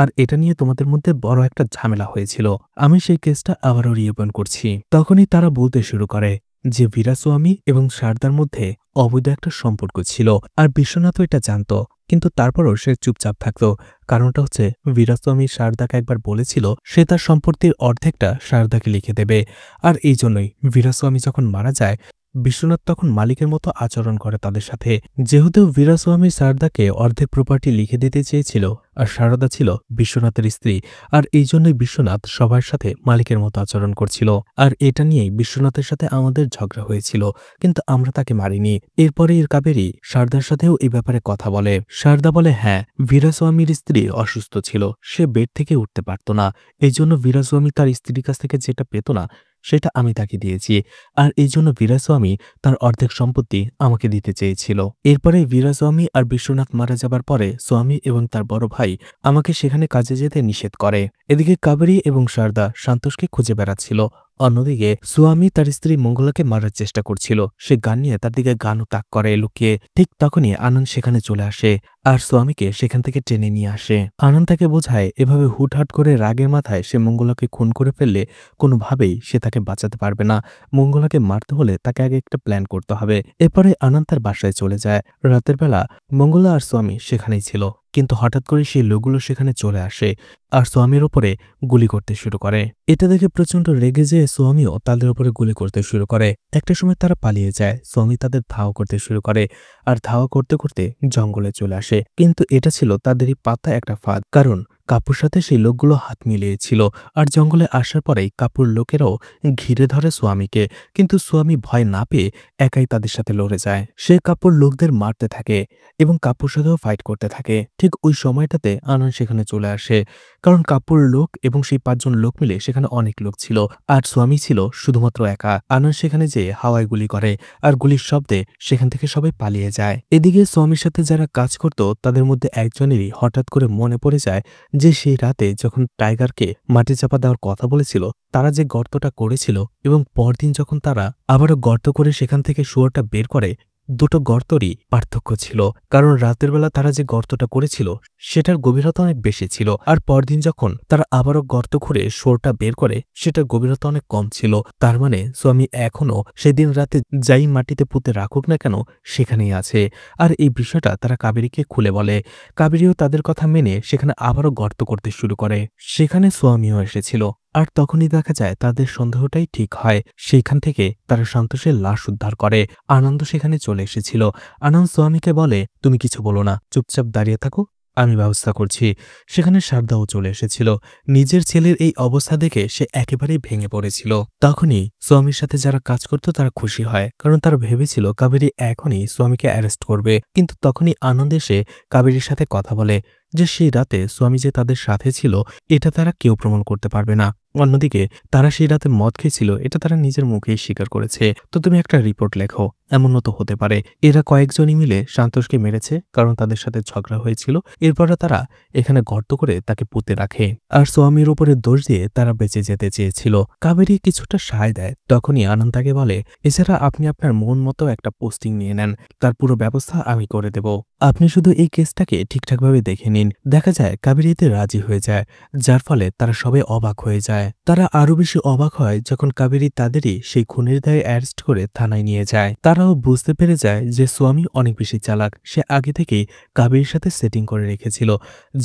আর এটা নিয়ে তোমাদের মধ্যে বড় একটা ঝামেলা হয়েছিল। আমি সেই কেসটা আবারও রিওপেন করছি। তখনই তারা বলতে শুরু করে যে বীরাস্বামী এবং সারদার মধ্যে অবৈধ একটা সম্পর্ক ছিল আর বিশ্বনাথও এটা জানত, কিন্তু তারপরও সে চুপচাপ থাকত। কারণটা হচ্ছে বীরাস্বামী সারদাকে একবার বলেছিল সে তার সম্পত্তির অর্ধেকটা সারদাকে লিখে দেবে, আর এই জন্যই বীরাস্বামী যখন মারা যায় বিশ্বনাথ তখন মালিকের মতো আচরণ করে তাদের সাথে। যেহেতু বীরাস্বামী সারদাকে অর্ধেক প্রপার্টি লিখে দিতে চেয়েছিল আর সারদা ছিল বিশ্বনাথের স্ত্রী, আর এই জন্যই বিশ্বনাথ সবার সাথে মালিকের মতো আচরণ করছিল। আর এটা নিয়েই বিশ্বনাথের সাথে আমাদের ঝগড়া হয়েছিল, কিন্তু আমরা তাকে মারিনি। এরপরে কাবেরী সারদার সাথেও এই ব্যাপারে কথা বলে। সারদা বলে হ্যাঁ, বীরাস্বামীর স্ত্রী অসুস্থ ছিল, সে বেড থেকে উঠতে পারত না, এই জন্য বীরাস্বামী তার স্ত্রীর কাছ থেকে যেটা পেত না সেটা আমি তাকে দিয়েছি, আর এই জন্য বীরাস্বামী তার অর্ধেক সম্পত্তি আমাকে দিতে চেয়েছিল। এরপরে বীরাস্বামী আর বিশ্বনাথ মারা যাবার পরে স্বামী এবং তার বড় ভাই আমাকে সেখানে কাজে যেতে নিষেধ করে। এদিকে কাবেরী এবং সারদা সন্তোষকে খুঁজে বেড়াচ্ছিল। অন্যদিকে স্বামী তার স্ত্রী মঙ্গলাকে মারার চেষ্টা করছিল। সে গান নিয়ে তার দিকে গানও তাক করে লুকিয়ে। ঠিক তখনই আনন্দ সেখানে চলে আসে আর স্বামীকে সেখান থেকে টেনে নিয়ে আসে। আনন্দ তাকে বোঝায় এভাবে হুটহাট করে রাগের মাথায় সে মঙ্গলাকে খুন করে ফেললে কোনোভাবেই সে তাকে বাঁচাতে পারবে না। মঙ্গলাকে মারতে হলে তাকে আগে একটা প্ল্যান করতে হবে। এরপরে আনন্দ তার বাসায় চলে যায়। রাতের বেলা মঙ্গলা আর স্বামী সেখানেই ছিল, কিন্তু হঠাৎ করে সেই লোকগুলো সেখানে চলে আসে আর স্বামীর ওপরে গুলি করতে শুরু করে। এটা দেখে প্রচন্ড রেগে যেয়ে স্বামীও তাদের উপরে গুলি করতে শুরু করে। একটা সময় তারা পালিয়ে যায়। স্বামী তাদের ধাওয়া করতে শুরু করে আর ধাওয়া করতে করতে জঙ্গলে চলে আসে। কিন্তু এটা ছিল তাদেরই পাতা একটা ফাঁদ, কারণ কাপুর সাথে সেই লোকগুলো হাত মিলিয়েছিল আর জঙ্গলে আসার পরেই কাপুর লোকেরাও ঘিরে ধরে স্বামীকে, কিন্তু স্বামী ভয় না পেয়ে একাই তাদের সাথে লড়ে যায়। সে কাপুর লোকদের মারতে থাকে এবং কাপুর সাথেও ফাইট করতে থাকে। ঠিক ওই সময়টাতে আনন্দ সেখানে চলে আসে, কারণ কাপুর লোক এবং সেই ৫ জন লোক মিলে সেখানে অনেক লোক ছিল আর স্বামী ছিল শুধুমাত্র একা। আনন্দ সেখানে যেয়ে হাওয়ায় গুলি করে আর গুলির শব্দে সেখান থেকে সবাই পালিয়ে যায়। এদিকে স্বামীর সাথে যারা কাজ করত তাদের মধ্যে একজনেরই হঠাৎ করে মনে পড়ে যায় যে সেই রাতে যখন টাইগারকে মাটি চাপা দেওয়ার কথা বলেছিল তারা যে গর্তটা করেছিল, এবং পরদিন যখন তারা আবারও গর্ত করে সেখান থেকে শুয়োরটা বের করে দুটো গর্তরই পার্থক্য ছিল, কারণ রাতের বেলা তারা যে গর্তটা করেছিল সেটার গভীরতা অনেক বেশি ছিল, আর পরদিন যখন তারা আবারও গর্ত খুঁড়ে শোরটা বের করে সেটার গভীরতা অনেক কম ছিল। তার মানে স্বামী এখনও সেদিন রাতে যাই মাটিতে পুঁতে রাখুক না কেন সেখানেই আছে। আর এই বিষয়টা তারা কাবেরীকে খুলে বলে। কাবেরীও তাদের কথা মেনে সেখানে আবারও গর্ত করতে শুরু করে। সেখানে স্বামীও এসেছিল, আর তখনই দেখা যায় তাদের সন্দেহটাই ঠিক হয়। সেইখান থেকে তারা সন্তোষের লাশ উদ্ধার করে। আনন্দ সেখানে চলে এসেছিল। আনন্দ স্বামীকে বলে, তুমি কিছু বলো না, চুপচাপ দাঁড়িয়ে থাকো, আমি ব্যবস্থা করছি। সেখানে শারদাও চলে এসেছিল। নিজের ছেলের এই অবস্থা দেখে সে একেবারেই ভেঙে পড়েছিল। তখনই স্বামীর সাথে যারা কাজ করত তারা খুশি হয়, কারণ তারা ভেবেছিল কাবেরী এখনই স্বামীকে অ্যারেস্ট করবে। কিন্তু তখনই আনন্দ এসে কাবেরীর সাথে কথা বলে যে সেই রাতে স্বামী যে তাদের সাথে ছিল এটা তারা কেউ প্রমাণ করতে পারবে না। অন্যদিকে তারা সেই রাতে মদ খেয়েছিল এটা তারা নিজের মুখেই স্বীকার করেছে। তো তুমি একটা রিপোর্ট লেখো। এমনও তো হতে পারে এরা কয়েকজনই মিলে সন্তোষকে মেরেছে, কারণ তাদের সাথে ঝগড়া হয়েছিল। এরপরে তারা এখানে গর্ত করে তাকে পুঁতে রাখে, আর স্বামীর উপরে দোষ দিয়ে তারা বেঁচে যেতে চেয়েছিল। কাবেরী কিছুটা সায় দেয়। তখনই আনন্দ তাকে বলে, এছাড়া আপনি আপনার মন মতো একটা পোস্টিং নিয়ে নেন, তার পুরো ব্যবস্থা আমি করে দেব। আপনি শুধু এই কেসটাকে ঠিকঠাকভাবে দেখে নিন। দেখা যায় কাবেরী এতে রাজি হয়ে যায়, যার ফলে তারা সবাই অবাক হয়ে যায়। তারা আরো বেশি অবাক হয় যখন কাবেরী তাদেরই সেই খুনের দায়ে অ্যারেস্ট করে থানায় নিয়ে যায়। তারাও বুঝতে পেরে যায় যে স্বামী অনেক বেশি চালাক, সে আগে থেকেই কাবেরীর সাথে সেটিং করে রেখেছিল,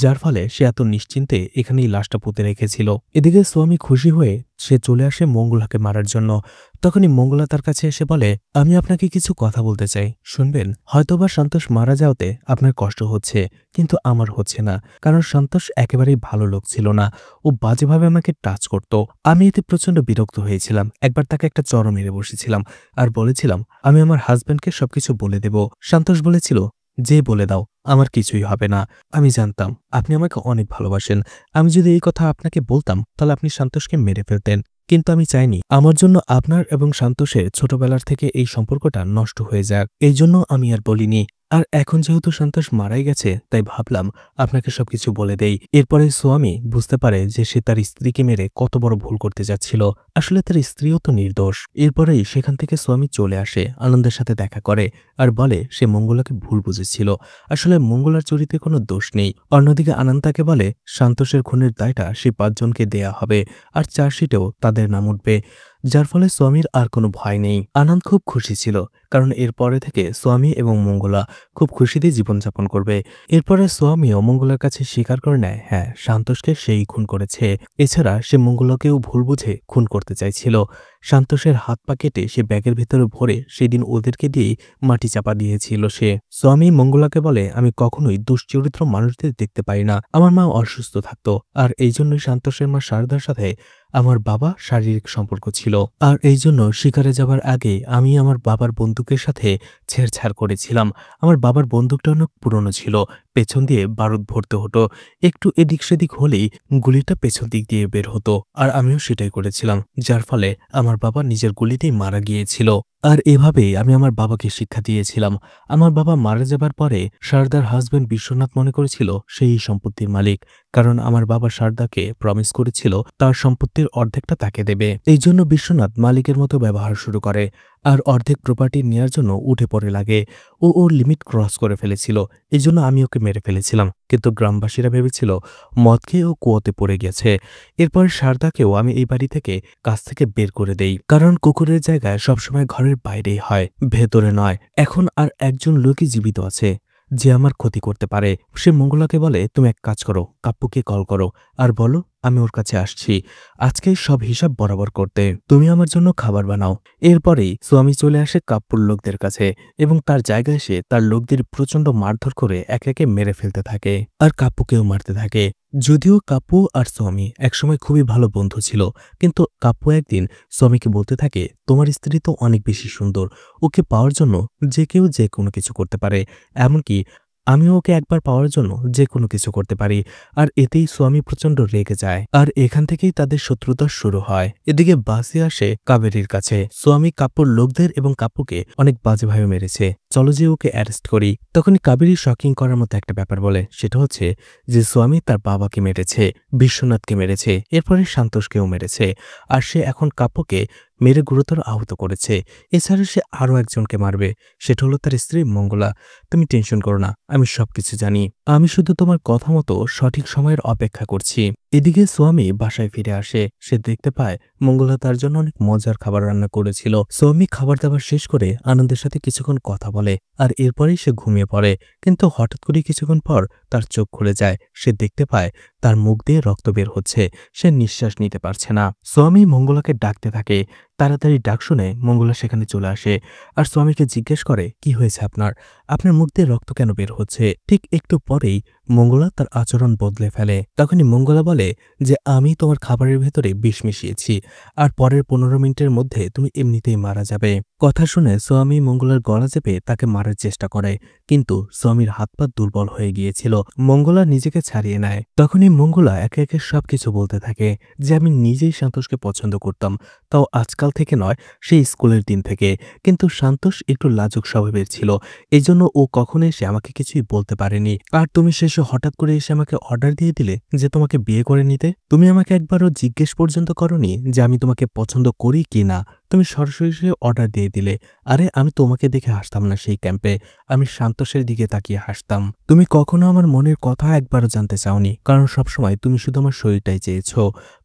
যার ফলে সে এত নিশ্চিন্তে এখানেই লাশটা পুঁতে রেখেছিল। এদিকে স্বামী খুশি হয়ে সে চলে আসে মঙ্গলাকে মারার জন্য। তখনই মঙ্গলা তার কাছে এসে বলে, আমি আপনাকে কিছু কথা বলতে চাই, শুনবেন? হয়তোবা সন্তোষ মারা যাওয়াতে আপনার কষ্ট হচ্ছে, কিন্তু আমার হচ্ছে না, কারণ সন্তোষ একেবারেই ভালো লোক ছিল না। ও বাজেভাবে আমাকে টাচ করত। আমি এতে প্রচন্ড বিরক্ত হয়েছিলাম। একবার তাকে একটা চড় মেরে বসেছিলাম আর বলেছিলাম আমি আমার হাজব্যান্ডকে সবকিছু বলে দেব। সন্তোষ বলেছিল, যে বলে দাও, আমার কিছুই হবে না। আমি জানতাম আপনি আমাকে অনেক ভালোবাসেন। আমি যদি এই কথা আপনাকে বলতাম তাহলে আপনি সন্তোষকে মেরে ফেলতেন, কিন্তু আমি চাইনি আমার জন্য আপনার এবং সন্তোষের ছোটবেলার থেকে এই সম্পর্কটা নষ্ট হয়ে যাক। এই জন্য আমি আর বলিনি। আর এখন যেহেতু সন্তোষ মারাই গেছে, তাই ভাবলাম আপনাকে সবকিছু বলে দেই। এরপরে স্বামী বুঝতে পারে যে সে তার স্ত্রীকে মেরে কত বড় ভুল করতে যাচ্ছিল। আসলে তার স্ত্রীও তো নির্দোষ। এরপরেই সেখান থেকে স্বামী চলে আসে, আনন্দের সাথে দেখা করে আর বলে সে মঙ্গলাকে ভুল বুঝেছিল। আসলে মঙ্গলার চরিত্রে কোনো দোষ নেই। অন্যদিকে আনন্দ তাকে বলে সন্তোষের খুনের দায়টা সেই 5 জনকে দেয়া হবে, আর চার্জশিটেও তাদের নাম উঠবে, যার ফলে স্বামীর আর কোনো ভয় নেই। আনন্দ খুব খুশি ছিল, কারণ এরপরে থেকে স্বামী এবং মঙ্গলা খুব খুশিতে জীবনযাপন করবে। এরপরে স্বামীও মঙ্গলার কাছে স্বীকার করে নেয়, হ্যাঁ, সন্তোষকে সেই খুন করেছে। এছাড়া সে মঙ্গলাকেও ভুল বুঝে খুন করতে চাইছিল। সন্তোষের হাত পা কেটে সে ব্যাগের ভেতরে ভরে সেদিন ওদেরকে দিয়েই মাটি চাপা দিয়েছিল সে। স্বামী মঙ্গলাকে বলে, আমি কখনোই দুশ্চরিত্র মানুষদের দেখতে পাই না। আমার মা অসুস্থ থাকতো, আর এই জন্যই সন্তোষের মা শারদার সাথে আমার বাবা শারীরিক সম্পর্ক ছিল, আর এই জন্য শিকারে যাবার আগে আমি আমার বাবার বন্দুকের সাথে ছেড়ছাড় করেছিলাম। আমার বাবার বন্দুকটা অনেক পুরনো ছিল, পেছন দিয়ে বারুদ ভরতে হতো, একটু এদিক সেদিক হলেই গুলিটা পেছন দিক দিয়ে বের হতো, আর আমিও সেটাই করেছিলাম, যার ফলে আমার বাবা নিজের গুলিতেই মারা গিয়েছিল। আর এভাবেই আমি আমার বাবাকে শিক্ষা দিয়েছিলাম। আমার বাবা মারা যাবার পরে শারদার হাজবেন্ড বিশ্বনাথ মনে করেছিল সেই সম্পত্তির মালিক, কারণ আমার বাবা শারদাকে প্রমিস করেছিল তার সম্পত্তির অর্ধেকটা তাকে দেবে। এই জন্য বিশ্বনাথ মালিকের মতো ব্যবহার শুরু করে, আর অর্ধেক প্রপার্টি নেওয়ার জন্য উঠে পড়ে লাগে। ও ওর লিমিট ক্রস করে ফেলেছিল, এই জন্য আমি ওকে মেরে ফেলেছিলাম। কিন্তু গ্রামবাসীরা ভেবেছিল মদ খেয়ে ও কুয়োতে পড়ে গেছে। এরপর শারদাকেও আমি এই বাড়ি থেকে কাছ থেকে বের করে দেই, কারণ কুকুরের জায়গায় সবসময় ঘরের বাইরেই হয়, ভেতরে নয়। এখন আর একজন লোকই জীবিত আছে যে আমার ক্ষতি করতে পারে। সে মঙ্গলাকে বলে, তুমি এক কাজ করো, কাপ্পুকে কল করো আর বলো আমি ওর কাছে আসছি, আজকে সব হিসাব বরাবর করতে। তুমি আমার জন্য খাবার বানাও। এরপরেই স্বামী চলে আসে কাপ্পুর লোকদের কাছে এবং তার জায়গায় এসে তার লোকদের প্রচণ্ড মারধর করে একে একে মেরে ফেলতে থাকে, আর কাপ্পুকেও মারতে থাকে। যদিও কাপ্পু আর স্বামী একসময় খুবই ভালো বন্ধু ছিল, কিন্তু কাপ্পু একদিন স্বামীকে বলতে থাকে, তোমার স্ত্রী তো অনেক বেশি সুন্দর, ওকে পাওয়ার জন্য যে কেউ যে কোনো কিছু করতে পারে, এমনকি আমিও ওকে একবার পাওয়ার জন্য যে কোনো কিছু করতে পারি। আর এতেই স্বামী প্রচণ্ড রেগে যায়, আর এখান থেকেই তাদের শত্রুতা শুরু হয়। এদিকে বাসি আসে কাবেরীর কাছে, স্বামী কাপ্পুর লোকদের এবং কাপ্পুকে অনেক বাজেভাবে মেরেছে, চলো যে ওকে অ্যারেস্ট করি। তখনই কাবেরী শকিং করার মতো একটা ব্যাপার বলে, সেটা হচ্ছে যে স্বামী তার বাবাকে মেরেছে, বিশ্বনাথকে মেরেছে, এরপরে সন্তোষকেও মেরেছে, আর সে এখন কাপ্পুকে মেরে গুরুতর আহত করেছে। এছাড়া সে আরও একজনকে মারবে, সেটা হলো তার স্ত্রী মঙ্গলা। তুমি টেনশন করো না, আমি সবকিছু জানি। আমি শুধু তোমার কথা মতো সঠিক সময়ের অপেক্ষা করছি। এদিকে সোয়ামী বাসায় ফিরে আসে। সে দেখতে পায় মঙ্গলা তার জন্য অনেক মজার খাবার রান্না করেছিল। সোয়ামী খাবার দাবার শেষ করে আনন্দের সাথে কিছুক্ষণ কথা বলে, আর এরপরেই সে ঘুমিয়ে পড়ে। কিন্তু হঠাৎ করে কিছুক্ষণ পর তার চোখ খুলে যায়। সে দেখতে পায় তার মুখ দিয়ে রক্ত বের হচ্ছে। সে নিঃশ্বাস নিতে পারছে না। সোয়ামী মঙ্গলাকে ডাকতে থাকে। তাড়াতাড়ি ডাক শুনে মঙ্গলা সেখানে চলে আসে আর সোয়ামীকে জিজ্ঞেস করে, কি হয়েছে আপনার? আপনার মুখ দিয়ে রক্ত কেন বের হচ্ছে? ঠিক একটু পরেই মঙ্গলা তার আচরণ বদলে ফেলে। তখনই মঙ্গলা বলে যে, আমি তোমার খাবারের ভেতরে বিষ মিশিয়েছি, আর পরের 15 মিনিটের মধ্যে তুমি এমনিতেই মারা যাবে। কথা শুনে সোয়ামী মঙ্গলার গলা চেপে তাকে মারার চেষ্টা করে, কিন্তু সোয়ামীর হাত পা দুর্বল হয়ে গিয়েছিল। মঙ্গলা নিজেকে ছাড়িয়ে নেয়। তখনই মঙ্গলা একে একে সবকিছু বলতে থাকে যে, আমি নিজেই সন্তোষকে পছন্দ করতাম, তাও আজকাল থেকে নয়, সেই স্কুলের দিন থেকে। কিন্তু সন্তোষ একটু লাজুক স্বভাবের ছিল, এই জন্য ও কখনো এসে আমাকে কিছুই বলতে পারেনি। আর তুমি শেষে হঠাৎ করে এসে আমাকে অর্ডার দিয়ে দিলে যে তোমাকে বিয়ে করে নিতে। তুমি আমাকে একবারও জিজ্ঞেস পর্যন্ত করনি যে আমি তোমাকে পছন্দ করি কি না। তুমি সরাসরি অর্ডার দিয়ে দিলে। আরে আমি তোমাকে দেখে হাসতাম না সেই ক্যাম্পে, আমি সন্তোষের দিকে তাকিয়ে হাসতাম। তুমি কখনো আমার মনের কথা একবারও জানতে চাওনি, কারণ সবসময় তুমি শুধু আমার শরীরটাই চেয়েছ।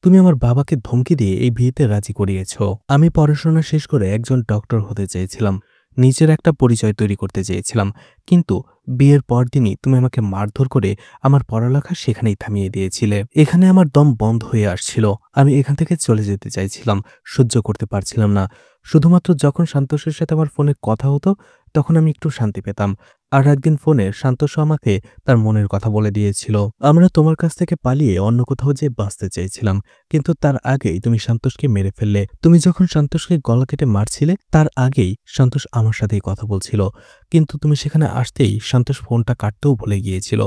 তুমি আমার বাবাকে ধমকি দিয়ে এই বিয়েতে রাজি করিয়েছ। আমি পড়াশোনা শেষ করে একজন ডক্টর হতে চেয়েছিলাম, নিজের একটা পরিচয় তৈরি করতে চেয়েছিলাম, কিন্তু বিয়ের পরদিনই তুমি আমাকে মারধর করে আমার পড়ালেখা সেখানেই থামিয়ে দিয়েছিলে। এখানে আমার দম বন্ধ হয়ে আসছিল। আমি এখান থেকে চলে যেতে চাইছিলাম, সহ্য করতে পারছিলাম না। শুধুমাত্র যখন সন্তোষের সাথে আমার ফোনে কথা হতো তখন আমি একটু শান্তি পেতাম। আর একদিন ফোনে সন্তোষ আমাকে তার মনের কথা বলে দিয়েছিল। আমরা তোমার কাছ থেকে পালিয়ে অন্য কোথাও যেয়ে বাঁচতে চেয়েছিলাম, কিন্তু তার আগেই তুমি সন্তোষকে মেরে ফেললে। তুমি যখন সন্তোষকে গলা কেটে মারছিলে তার আগেই সন্তোষ আমার সাথেই কথা বলছিল, কিন্তু তুমি সেখানে আসতেই সন্তোষ ফোনটা কাটতেও ভুলে গিয়েছিল।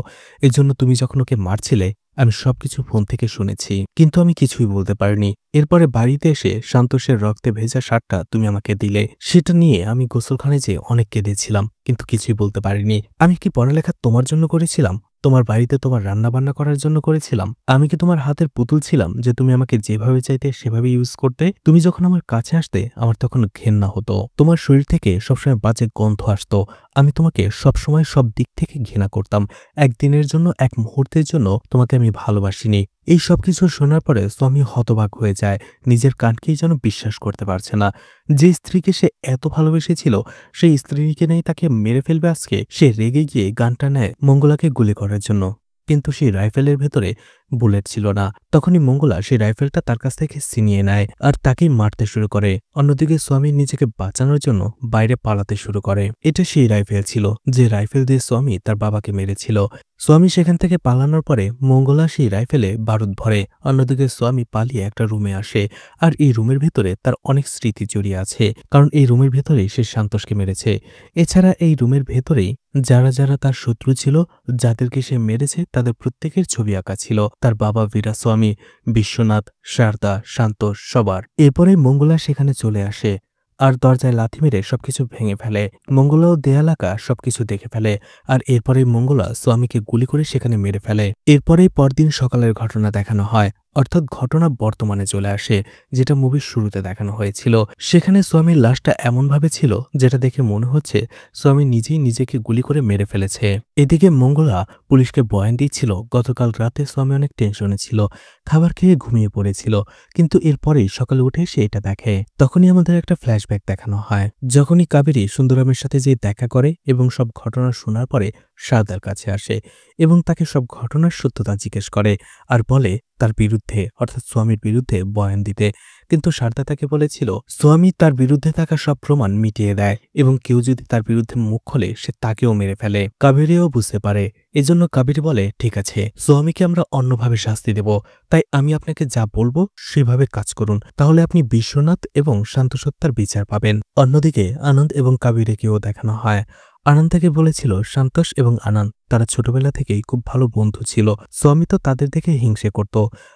এজন্য তুমি যখন ওকে মারছিলে আমি সবকিছু ফোন থেকে শুনেছি, কিন্তু আমি কিছুই বলতে পারিনি। এরপরে বাড়িতে এসে সন্তোষের রক্তে ভেজা শার্টটা তুমি আমাকে দিলে, সেটা নিয়ে আমি গোসলখানায় যেয়ে অনেক কেঁদেছিলাম, কিন্তু কিছুই বলতে পারিনি। আমি কি পড়ালেখা তোমার জন্য করেছিলাম? তোমার বাড়িতে তোমার রান্না বান্না করার জন্য করেছিলাম? আমি কি তোমার হাতের পুতুল ছিলাম যে তুমি আমাকে যেভাবে চাইতে সেভাবে ইউজ করতে? তুমি যখন আমার কাছে আসতে আমার তখন ঘেন্না হতো, তোমার শরীর থেকে সবসময় বাজে গন্ধ আসতো। আমি তোমাকে সবসময় সব দিক থেকে ঘৃণা করতাম। একদিনের জন্য, এক মুহূর্তের জন্য তোমাকে আমি ভালোবাসিনি। এই সবকিছু শোনার পরে স্বামী হতবাক হয়ে যায়, নিজের কানকেই যেন বিশ্বাস করতে পারছে না। যে স্ত্রীকে সে এত ভালোবেসেছিল সেই স্ত্রীকে নেই তাকে মেরে ফেলবে আজকে। সে রেগে গিয়ে গানটা নেয় মঙ্গলাকে গুলি করার জন্য, কিন্তু সেই রাইফেলের ভেতরে বুলেট ছিল না। তখনই মঙ্গলা সেই রাইফেলটা তার কাছ থেকে ছিনিয়ে নেয় আর তাকেই মারতে শুরু করে। অন্যদিকে স্বামী নিজেকে বাঁচানোর জন্য বাইরে পালাতে শুরু করে। এটা সেই রাইফেল ছিল যে রাইফেল দিয়ে স্বামী তার বাবাকে মেরেছিল। স্বামী সেখান থেকে পালানোর পরে মঙ্গলা সেই রাইফেলে বারুদ ভরে। অন্যদিকে স্বামী পালিয়ে একটা রুমে আসে, আর এই রুমের ভেতরে তার অনেক স্মৃতি জড়িয়ে আছে, কারণ এই রুমের ভেতরেই সে সন্তোষকে মেরেছে। এছাড়া এই রুমের ভেতরেই যারা যারা তার শত্রু ছিল, যাদেরকে সে মেরেছে তাদের প্রত্যেকের ছবি আঁকা ছিল, তার বাবা বীরাস্বামী, বিশ্বনাথ, শারদা, সন্তোষ, সবার। এরপরে মঙ্গলা সেখানে চলে আসে আর দরজায় লাথি মেরে সবকিছু ভেঙে ফেলে। মঙ্গলাও দেয়াল আঁকা সবকিছু দেখে ফেলে, আর এরপরেই মঙ্গলা স্বামীকে গুলি করে সেখানে মেরে ফেলে। এরপরেই পরদিন সকালের ঘটনা দেখানো হয়, অর্থাৎ ঘটনা বর্তমানে চলে আসে, যেটা মুভির শুরুতে দেখানো হয়েছিল। সেখানে স্বামীর লাশটা এমনভাবে ছিল যেটা দেখে মনে হচ্ছে স্বামী নিজেই নিজেকে গুলি করে মেরে ফেলেছে। এদিকে মঙ্গলা পুলিশকে বয়ান দিচ্ছিল গতকাল রাতে স্বামী অনেক টেনশনে ছিল, খাবার খেয়ে ঘুমিয়ে পড়েছিল, কিন্তু এরপরেই সকালে উঠে সে এটা দেখে। তখনই আমাদের একটা ফ্ল্যাশব্যাক দেখানো হয়, যখনই কাবেরী সুন্দরামের সাথে যে দেখা করে এবং সব ঘটনা শোনার পরে শারদার কাছে আসে এবং তাকে সব ঘটনার সত্যতা জিজ্ঞেস করে আর বলে তার বিরুদ্ধে, অর্থাৎ স্বামীর বিরুদ্ধে বয়ান দিতে। কিন্তু শারদা তাকে বলেছিল স্বামী তার বিরুদ্ধে থাকা সব প্রমাণ মিটিয়ে দেয় এবং কেউ যদি তার বিরুদ্ধে মুখ খোলে সে তাকেও মেরে ফেলে। কাবেরীও বুঝতে পারে, এজন্য কাবেরী বলে, ঠিক আছে, স্বামীকে আমরা অন্যভাবে শাস্তি দেব, তাই আমি আপনাকে যা বলবো সেভাবে কাজ করুন, তাহলে আপনি বিশ্বনাথ এবং শান্তসত্তার বিচার পাবেন। অন্যদিকে আনন্দ এবং কাবেরীকেও দেখানো হয়। আনন্দ তাকে বলেছিল সন্তোষ এবং আনন্দ তারা ছোটবেলা থেকেই খুব ভালো বন্ধু ছিল। স্বামী তো তাদের দেখে হিংসে করত,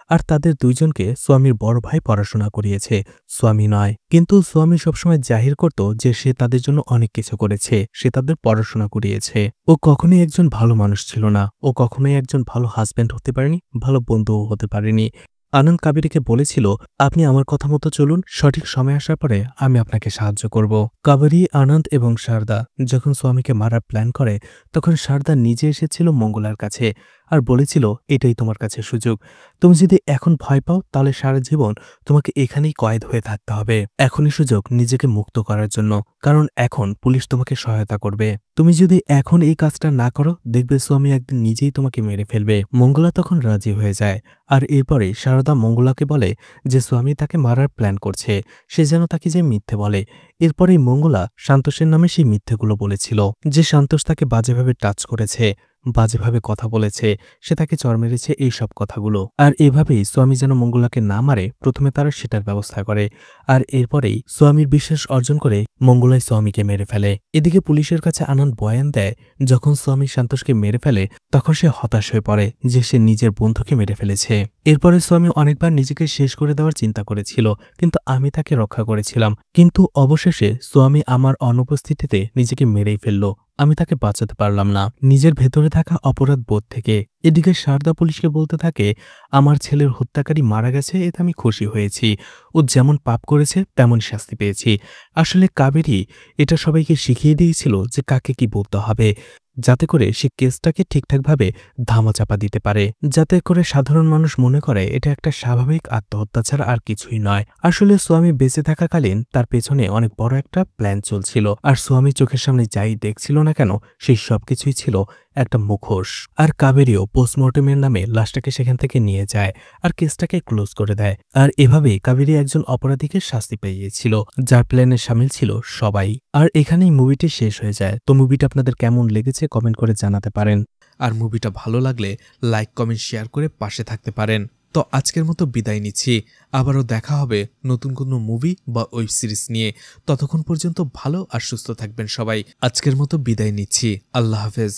আর তাদের দুইজনকে স্বামীর বড় ভাই পড়াশোনা করিয়েছে, স্বামী নয়। কিন্তু স্বামী সবসময় জাহির করত যে সে তাদের জন্য অনেক কিছু করেছে, সে তাদের পড়াশোনা করিয়েছে। ও কখনোই একজন ভালো মানুষ ছিল না, ও কখনোই একজন ভালো হাজব্যান্ড হতে পারেনি, ভালো বন্ধুও হতে পারেনি। আনন্দ কাবেরীকে বলেছিল, আপনি আমার কথা মতো চলুন, সঠিক সময় আসার পরে আমি আপনাকে সাহায্য করব। কাবেরী, আনন্দ এবং শারদা যখন স্বামীকে মারার প্ল্যান করে তখন শারদা নিজে এসেছিল মঙ্গলার কাছে আর বলেছিল, এটাই তোমার কাছে সুযোগ। তুমি যদি এখন ভয় পাও তাহলে সারা জীবন তোমাকে এখানেই কয়েদ হয়ে থাকতে হবে। এখনই সুযোগ নিজেকে মুক্ত করার জন্য, কারণ এখন পুলিশ তোমাকে সহায়তা করবে। তুমি যদি এখন এই কাজটা না করো দেখবে স্বামী একদিন নিজেই তোমাকে মেরে ফেলবে। মঙ্গলা তখন রাজি হয়ে যায় আর এরপরে শারদা মঙ্গলাকে বলে যে স্বামী তাকে মারার প্ল্যান করছে, সে যেন তাকে যে মিথ্যে বলে। এরপরেই মঙ্গলা সান্তোষের নামে সেই মিথ্যেগুলো বলেছিল যে সান্তোষ তাকে বাজেভাবে টাচ করেছে, বাজেভাবে কথা বলেছে, সে তাকে চড় মেরেছে, এইসব কথাগুলো। আর এভাবেই স্বামী যেন মঙ্গলাকে না মারে প্রথমে তারা সেটার ব্যবস্থা করে আর এরপরেই স্বামীর বিশ্বাস অর্জন করে মঙ্গলাই স্বামীকে মেরে ফেলে। এদিকে পুলিশের কাছে আনন্দ বয়ান দেয়, যখন স্বামী সান্তোষকে মেরে ফেলে তখন সে হতাশ হয়ে পড়ে যে সে নিজের বন্ধুকে মেরে ফেলেছে। এরপরে স্বামী অনেকবার নিজেকে শেষ করে দেওয়ার চিন্তা করেছিল, কিন্তু আমি তাকে রক্ষা করেছিলাম। কিন্তু অবশেষে স্বামী আমার অনুপস্থিতিতে নিজেকে মেরেই ফেলল। আমি তাকে বাঁচাতে পারলাম না নিজের ভেতরে থাকা অপরাধ বোধ থেকে। এদিকে শারদা পুলিশকে বলতে থাকে, আমার ছেলের হত্যাকারী মারা গেছে, এতে আমি খুশি হয়েছি। ও যেমন পাপ করেছে তেমন শাস্তি পেয়েছি। আসলে কাবেরী এটা সবাইকে শিখিয়ে দিয়েছিল যে কাকে কি বলতে হবে, যাতে করে সে কেসটাকে ঠিকঠাকভাবে ধামাচাপা দিতে পারে, যাতে করে সাধারণ মানুষ মনে করে এটা একটা স্বাভাবিক আত্মহত্যা ছাড়া আর কিছুই নয়। আসলে স্বামী বেঁচে থাকাকালীন তার পেছনে অনেক বড় একটা প্ল্যান চলছিল, আর স্বামী চোখের সামনে যাই দেখছিল না কেন সেই সবকিছুই ছিল একটা মুখোশ। আর কাবেরীও পোস্টমর্টমের নামে লাশটাকে সেখান থেকে নিয়ে যায় আর কেসটাকে ক্লোজ করে দেয়। আর এভাবেই কাবেরী একজন অপরাধীকে শাস্তি পেয়েছিল, যার প্ল্যানে সামিল ছিল সবাই। আর এখানেই মুভিটি শেষ হয়ে যায়। তো মুভিটা আপনাদের কেমন লেগেছে কমেন্ট করে জানাতে পারেন, আর মুভিটা ভালো লাগলে লাইক কমেন্ট শেয়ার করে পাশে থাকতে পারেন। তো আজকের মতো বিদায় নিচ্ছি, আবারও দেখা হবে নতুন কোনো মুভি বা ওয়েব সিরিজ নিয়ে। ততক্ষণ পর্যন্ত ভালো আর সুস্থ থাকবেন সবাই। আজকের মতো বিদায় নিচ্ছি, আল্লাহ হাফেজ।